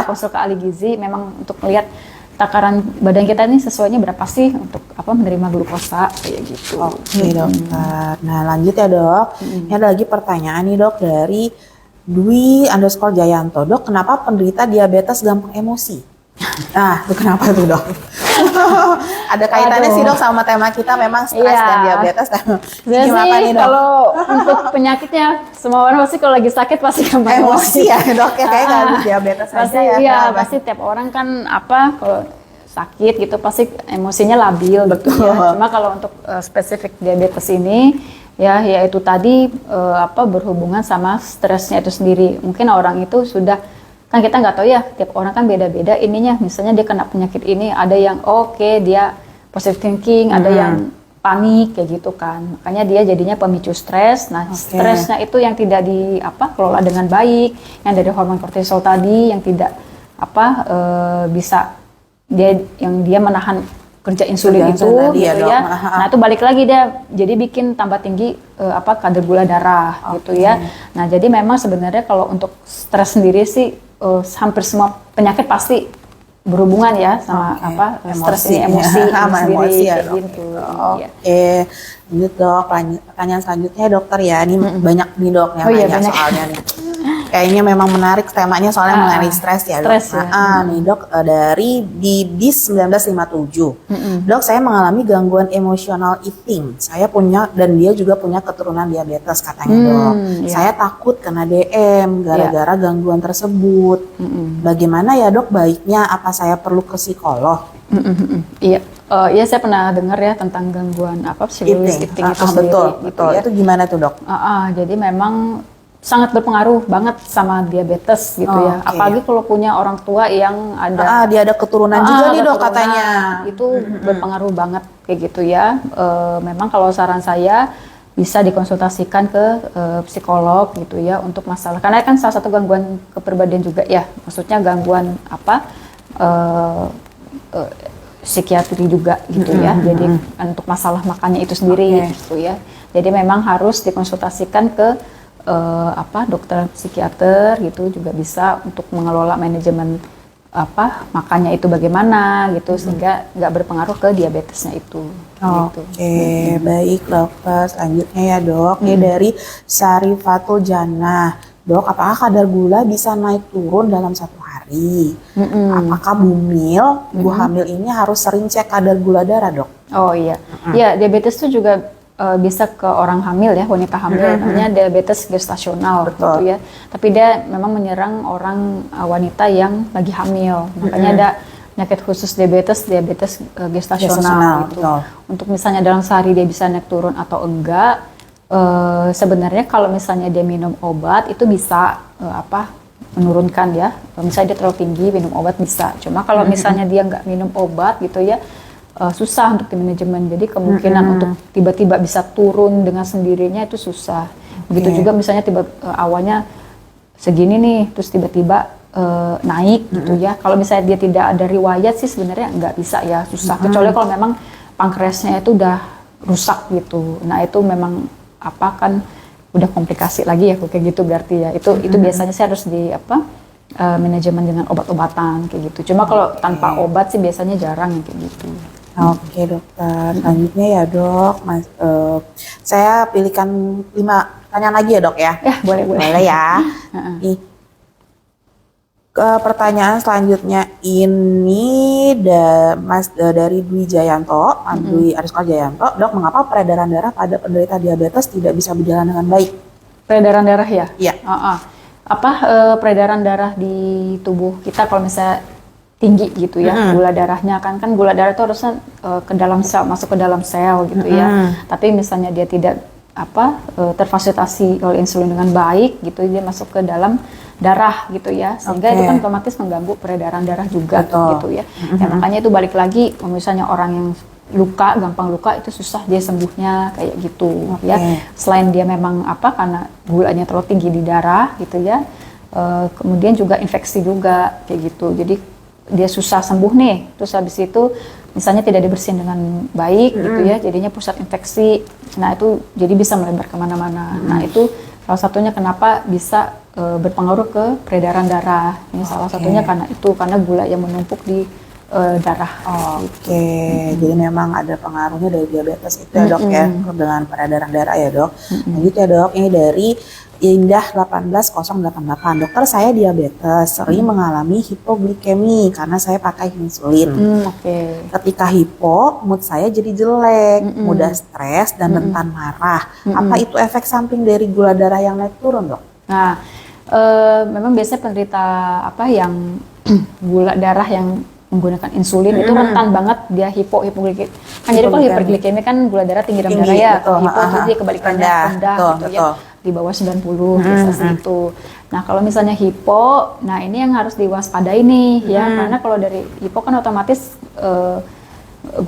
Speaker 2: konsul ke ahli gizi memang untuk melihat takaran badan kita ini sesuainya berapa sih untuk menerima glukosa kayak gitu.
Speaker 1: Oke dokter. Nah lanjut ya dok. Ini ada lagi pertanyaan nih dok dari Dwi_Jayanto. Dok, kenapa penderita diabetes gampang emosi? Nah itu kenapa tuh dok? Ada kaitannya sih dok sama tema kita memang stres dan diabetes.
Speaker 2: Gimana nih dok? Kalau untuk penyakitnya semua orang pasti kalau lagi sakit pasti gampang emosi
Speaker 1: ya dok ya, kayak nggak harus diabetes
Speaker 2: pasti,
Speaker 1: aja ya.
Speaker 2: Iya pasti tiap orang kan kalau sakit gitu pasti emosinya labil gitu ya. Cuma kalau untuk spesifik diabetes ini ya yaitu tadi berhubungan sama stresnya itu sendiri. Mungkin orang itu sudah kan kita nggak tahu ya, tiap orang kan beda-beda ininya. Misalnya dia kena penyakit ini, ada yang dia positive thinking, ada yang panik kayak gitu kan. Makanya dia jadinya pemicu stres. Nah, stresnya itu yang tidak kelola dengan baik, yang dari hormon kortisol tadi yang tidak bisa dia menahan kerja insulin itu gitu ya. Nah, itu balik lagi dia jadi bikin tambah tinggi kadar gula darah gitu ya. Nah, jadi memang sebenarnya kalau untuk stres sendiri sih hampir semua penyakit pasti berhubungan ya sama stres ini, emosi sendiri kayak gitu.
Speaker 1: Lanjut dok, pertanyaan selanjutnya dokter ya, ini banyak nih dok yang nanya soalnya nih. Kayaknya memang menarik temanya soalnya mengenai stres ya dok. Nih dok, dari Didis 1957. Dok, saya mengalami gangguan emosional eating. Saya punya dan dia juga punya keturunan diabetes katanya dok. Saya takut kena DM gara-gara gangguan tersebut. Bagaimana ya dok baiknya? Apa saya perlu ke psikolog?
Speaker 2: Iya. Ya saya pernah dengar ya tentang gangguan psikologis eating itu sendiri.
Speaker 1: Betul. Itu gimana tuh dok?
Speaker 2: Jadi memang sangat berpengaruh banget sama diabetes gitu ya. Apalagi kalau punya orang tua yang ada
Speaker 1: dia ada keturunan juga nih dok katanya.
Speaker 2: Itu berpengaruh banget kayak gitu ya. Memang kalau saran saya bisa dikonsultasikan ke psikolog gitu ya untuk masalah, karena kan salah satu gangguan kepribadian juga ya. Maksudnya gangguan psikiatri juga gitu ya. Jadi untuk masalah makannya itu sendiri gitu ya. Jadi memang harus dikonsultasikan ke dokter psikiater gitu juga bisa untuk mengelola manajemen makannya itu bagaimana gitu sehingga nggak berpengaruh ke diabetesnya itu.
Speaker 1: Baik dokter. Selanjutnya ya dok, ini dari Sarifatul Jannah. Dok, apakah kadar gula bisa naik turun dalam satu hari? hari. Apakah bumil, ibu hamil ini harus sering cek kadar gula darah, Dok?
Speaker 2: Oh iya, ya diabetes itu juga bisa ke orang hamil ya, wanita hamil, namanya diabetes gestasional gitu ya. Tapi dia memang menyerang orang wanita yang lagi hamil, makanya ada penyakit khusus diabetes gestasional gitu. Untuk misalnya dalam sehari dia bisa naik turun atau enggak, sebenarnya kalau misalnya dia minum obat itu bisa menurunkan ya. Misalnya dia terlalu tinggi minum obat bisa. Cuma kalau misalnya dia nggak minum obat gitu ya, susah untuk di manajemen. Jadi kemungkinan untuk tiba-tiba bisa turun dengan sendirinya itu susah. Begitu juga misalnya awalnya segini nih, terus tiba-tiba naik gitu ya. Kalau misalnya dia tidak ada riwayat sih sebenarnya nggak bisa ya, susah. Kecuali kalau memang pankreasnya itu udah rusak gitu. Nah itu memang kan udah komplikasi lagi ya kayak gitu berarti ya. Itu biasanya sih harus di manajemen dengan obat-obatan kayak gitu. Cuma kalau tanpa obat sih biasanya jarang yang kayak gitu.
Speaker 1: Oke dokter, selanjutnya ya dok, saya pilihkan 5 pertanyaan lagi ya dok ya?
Speaker 2: Ya boleh.
Speaker 1: Boleh ya. Pertanyaan selanjutnya ini dari Dwi Jayanto, Dwi Ariska Jayanto, dok mengapa peredaran darah pada penderita diabetes tidak bisa berjalan dengan baik?
Speaker 2: Peredaran darah ya?
Speaker 1: Iya.
Speaker 2: Peredaran darah di tubuh kita kalau misalnya tinggi gitu ya, gula darahnya kan gula darah itu harusnya ke dalam sel, masuk ke dalam sel gitu ya. Tapi misalnya dia tidak terfasilitasi oleh insulin dengan baik gitu, dia masuk ke dalam darah gitu ya, sehingga itu kan otomatis mengganggu peredaran darah juga gitu ya. Ya makanya itu balik lagi, misalnya orang yang gampang luka itu susah dia sembuhnya kayak gitu ya. Selain dia memang karena gulanya terlalu tinggi di darah gitu ya, kemudian juga infeksi juga kayak gitu. Jadi dia susah sembuh nih, terus habis itu misalnya tidak dibersihin dengan baik gitu ya, jadinya pusat infeksi. Nah itu jadi bisa melebar kemana-mana. Nah itu salah satunya kenapa bisa berpengaruh ke peredaran darah. Ini salah satunya karena gula yang menumpuk di darah.
Speaker 1: Jadi memang ada pengaruhnya dari diabetes itu ya dok ya, dengan peredaran darah ya dok. Lanjut ya dok, ini dari Indah 18088. Dokter, saya diabetes, sering mengalami hipoglikemi karena saya pakai insulin. Ketika hipo, mood saya jadi jelek, mudah stres dan rentan marah. Apa itu efek samping dari gula darah yang naik turun dok?
Speaker 2: Nah, memang biasanya penderita yang gula darah yang menggunakan insulin itu rentan banget dia hipoglikemi. Jadi kalau hiperglikemi kan gula darah tinggi dalam darah ya, hipo itu dia kebalikannya rendah gitu ya, di bawah 90 biasanya itu. Nah kalau misalnya hipo, nah ini yang harus diwaspadai nih ya, karena kalau dari hipo kan otomatis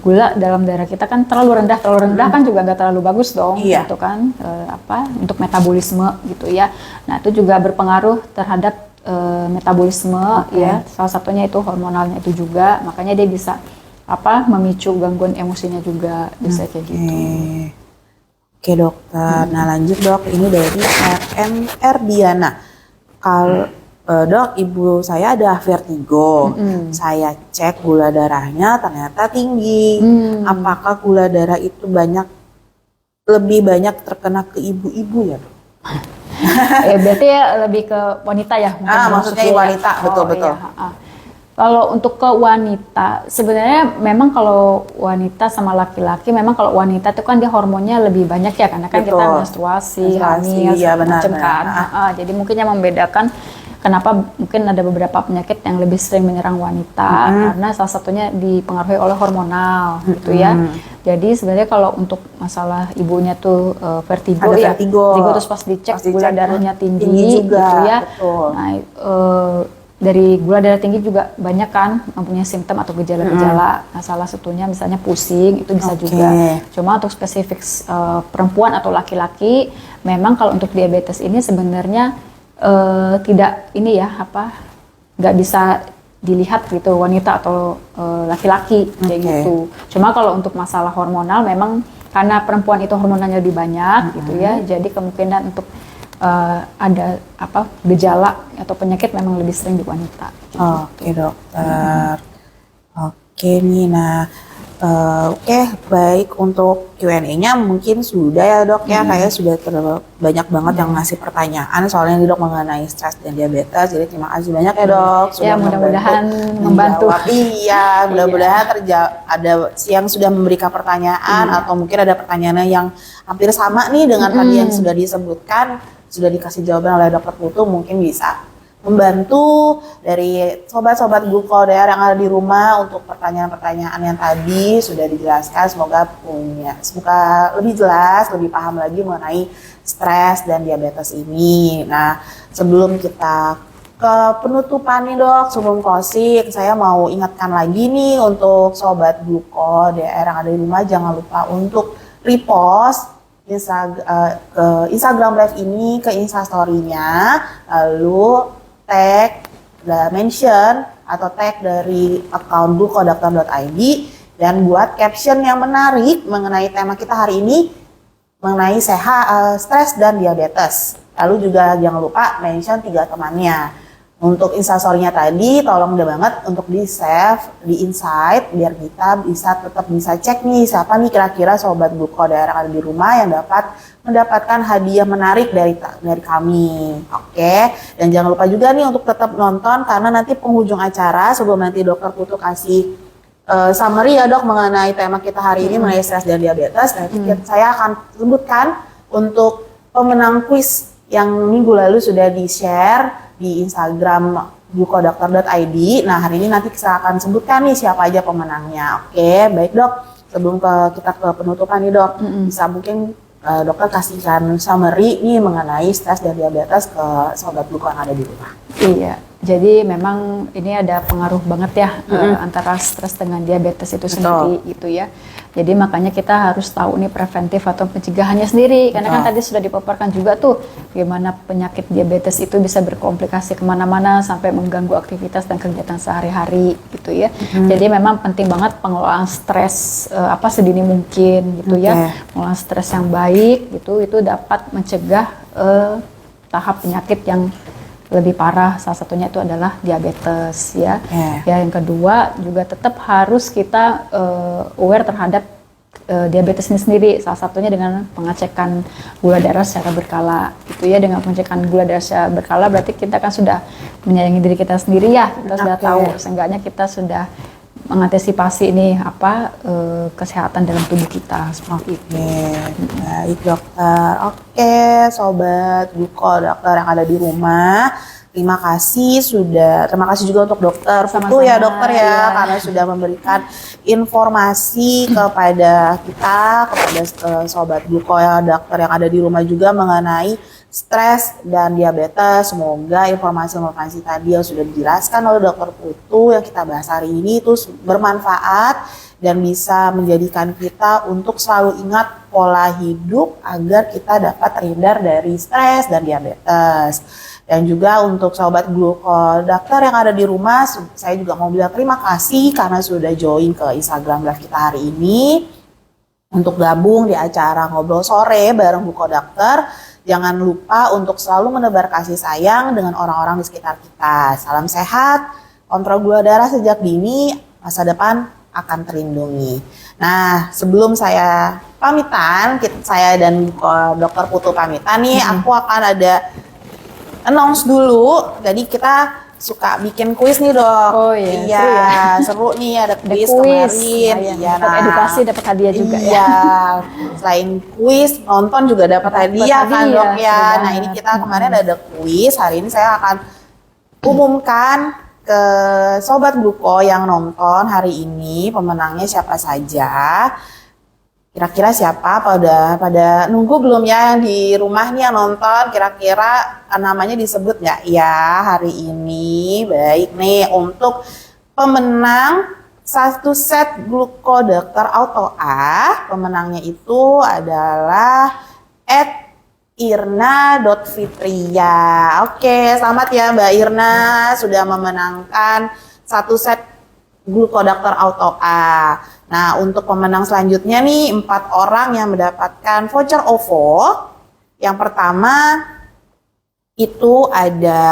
Speaker 2: gula dalam darah kita kan terlalu rendah kan juga nggak terlalu bagus dong gitu kan, untuk metabolisme gitu ya. Nah itu juga berpengaruh terhadap metabolisme ya, salah satunya itu hormonalnya itu juga, makanya dia bisa memicu gangguan emosinya juga bisa kayak gitu.
Speaker 1: Oke dokter, nah lanjut dok, ini dari RMR Diana. Kalau dok, ibu saya ada vertigo, saya cek gula darahnya ternyata tinggi. Apakah gula darah itu lebih banyak terkena ke ibu-ibu ya dok?
Speaker 2: Berarti ya lebih ke wanita ya?
Speaker 1: Maksudnya wanita, betul-betul.
Speaker 2: Kalau untuk ke wanita, sebenarnya memang kalau wanita sama laki-laki, memang kalau wanita itu kan dia hormonnya lebih banyak ya, karena kan kita menstruasi, hamil, macam kan. Jadi mungkin yang membedakan kenapa mungkin ada beberapa penyakit yang lebih sering menyerang wanita, karena salah satunya dipengaruhi oleh hormonal gitu ya. Jadi sebenarnya kalau untuk masalah ibunya tuh vertigo terus pas dicek gula darahnya tinggi juga, gitu ya. Nah, dari gula darah tinggi juga banyak kan mempunyai simptom atau gejala-gejala. Nah, salah satunya misalnya pusing, itu bisa juga. Cuma untuk spesifik perempuan atau laki-laki, memang kalau untuk diabetes ini sebenarnya tidak nggak bisa dilihat gitu wanita atau laki-laki kayak gitu. Cuma kalau untuk masalah hormonal memang karena perempuan itu hormonalnya lebih banyak gitu ya, jadi kemungkinan untuk ada gejala atau penyakit memang lebih sering di wanita.
Speaker 1: Oke dokter. Oke nih, nah Oke, baik, untuk Q&A-nya mungkin sudah ya dok ya, kayak sudah banyak banget yang ngasih pertanyaan soalnya nih dok mengenai stres dan diabetes, jadi terima kasih banyak ya dok sudah
Speaker 2: Ya mudah-mudahan membantu.
Speaker 1: Iya, mudah-mudahan ada yang sudah memberikan pertanyaan atau mungkin ada pertanyaan yang hampir sama nih dengan tadi yang sudah disebutkan, sudah dikasih jawaban oleh dokter Putu, mungkin bisa membantu dari sobat-sobat Glukoder yang ada di rumah untuk pertanyaan-pertanyaan yang tadi sudah dijelaskan. Semoga lebih jelas, lebih paham lagi mengenai stres dan diabetes ini. Nah, sebelum kita ke penutupan nih dok, sebelum closing, saya mau ingatkan lagi nih untuk sobat Glukoder yang ada di rumah, jangan lupa untuk repost ke Instagram Live ini, ke Instastory-nya, lalu tag, mention atau tag dari account glukodokter.id dan buat caption yang menarik mengenai tema kita hari ini mengenai stres dan diabetes. Lalu juga jangan lupa mention 3 temannya. Untuk instastory-nya tadi tolong banget untuk di save di insight biar kita tetap bisa cek nih siapa nih kira-kira sobat Glukoder yang ada di rumah yang dapat mendapatkan hadiah menarik dari kami. Oke, dan jangan lupa juga nih untuk tetap nonton karena nanti penghujung acara sebelum nanti dokter Putu kasih summary ya dok mengenai tema kita hari ini mengenai stres dan diabetes. Nanti saya akan sebutkan untuk pemenang kuis yang minggu lalu sudah di-share di Instagram glukodokter.id. Nah, hari ini nanti kita akan sebutkan nih siapa aja pemenangnya. Oke, baik dok. Sebelum kita ke penutupan nih dok, bisa mungkin dokter kasihkan summary nih mengenai stres dan diabetes ke sobat gluko yang ada di rumah.
Speaker 2: Iya, jadi memang ini ada pengaruh banget ya antara stres dengan diabetes itu sendiri gitu ya. Jadi makanya kita harus tahu nih preventif atau pencegahannya sendiri. Karena kan tadi sudah dipaparkan juga tuh gimana penyakit diabetes itu bisa berkomplikasi kemana-mana sampai mengganggu aktivitas dan kegiatan sehari-hari gitu ya. Jadi memang penting banget pengelolaan stres sedini mungkin gitu ya. Pengelolaan stres yang baik gitu itu dapat mencegah tahap penyakit yang lebih parah, salah satunya itu adalah diabetes ya. Ya yang kedua juga tetap harus kita aware terhadap diabetes ini sendiri, salah satunya dengan pengecekan gula darah secara berkala gitu ya. Dengan pengecekan gula darah secara berkala berarti kita kan sudah menyayangi diri kita sendiri ya, kita sudah tahu, seenggaknya kita sudah mengantisipasi ini kesehatan dalam tubuh kita seperti itu.
Speaker 1: Baik dokter. Oke, sobat Glukodokter yang ada di rumah, terima kasih juga untuk dokter Putu ya dokter ya, karena sudah memberikan informasi kepada kita, kepada sobat Glukodokter yang ada di rumah juga mengenai stres dan diabetes. Semoga informasi-informasi tadi yang sudah dijelaskan oleh dokter Putu yang kita bahas hari ini itu bermanfaat dan bisa menjadikan kita untuk selalu ingat pola hidup agar kita dapat terhindar dari stres dan diabetes. Dan juga untuk sobat Glukodokter yang ada di rumah, saya juga mau bilang terima kasih karena sudah join ke Instagram Live kita hari ini untuk gabung di acara Ngobrol Sore bareng Glukodokter. Jangan lupa untuk selalu menebar kasih sayang dengan orang-orang di sekitar kita. Salam sehat, kontrol gula darah sejak dini, masa depan akan terlindungi. Nah, sebelum saya pamitan, saya dan dokter Putu pamitan nih, aku akan ada announce dulu. Jadi kita suka bikin kuis nih dok.
Speaker 2: Oh iya,
Speaker 1: iya seru nih ada kuis kemarin.
Speaker 2: Iya, dapat edukasi, dapat hadiah juga
Speaker 1: ya. Selain kuis, nonton juga dapat hadiah kan dok ya. Nah ini kita kemarin ada kuis. Hari ini saya akan umumkan ke sobat Gluko yang nonton hari ini pemenangnya siapa saja. Kira-kira siapa? Pada nunggu belum ya yang di rumah nih yang nonton? Kira-kira namanya disebut nggak ya hari ini? Baik nih untuk pemenang 1 set Glukodokter Auto A. Pemenangnya itu adalah @irna.fitria. Oke, selamat ya Mbak Irna sudah memenangkan 1 set Glukodokter Auto A. Nah, untuk pemenang selanjutnya nih 4 orang yang mendapatkan voucher OVO. Yang pertama itu ada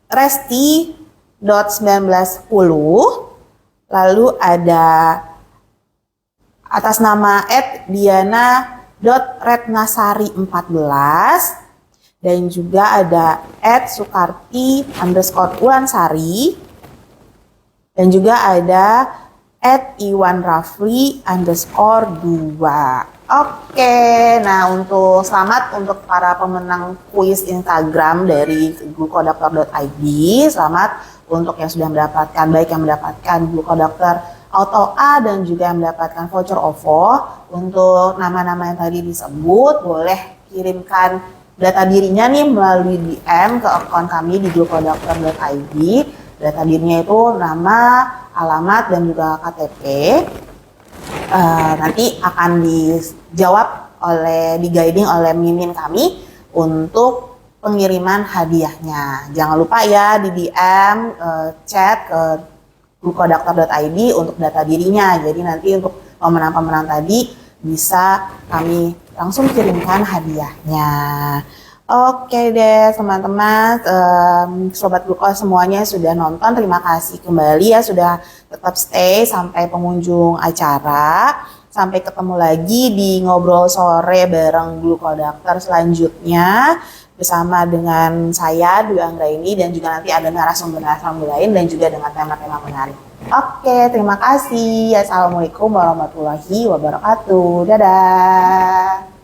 Speaker 1: @resti.1910. Lalu ada atas nama @diana.retnasari14 dan juga ada @sukarti_ulansari dan juga ada @iwanrafli_2. Oke, nah untuk selamat untuk para pemenang kuis Instagram dari glukodokter.id. Selamat untuk yang sudah mendapatkan, baik yang mendapatkan Glukodokter Auto A dan juga yang mendapatkan voucher OVO. Untuk nama-nama yang tadi disebut, boleh kirimkan data dirinya nih melalui DM ke akun kami di glukodokter.id. Data dirinya itu nama, alamat, dan juga KTP. Nanti akan dijawab di guiding oleh mimin kami untuk pengiriman hadiahnya. Jangan lupa ya di DM chat ke glukodokter.id untuk data dirinya. Jadi nanti untuk pemenang-pemenang tadi bisa kami langsung kirimkan hadiahnya. Oke deh teman-teman, Sobat Gluko semuanya sudah nonton, terima kasih kembali ya sudah tetap stay sampai penghujung acara. Sampai ketemu lagi di ngobrol sore bareng Glukodokter selanjutnya bersama dengan saya Dwi Anggraini dan juga nanti ada narasumber-narasumber lain dan juga dengan tema-tema menarik. Oke, terima kasih. Assalamualaikum warahmatullahi wabarakatuh. Dadah.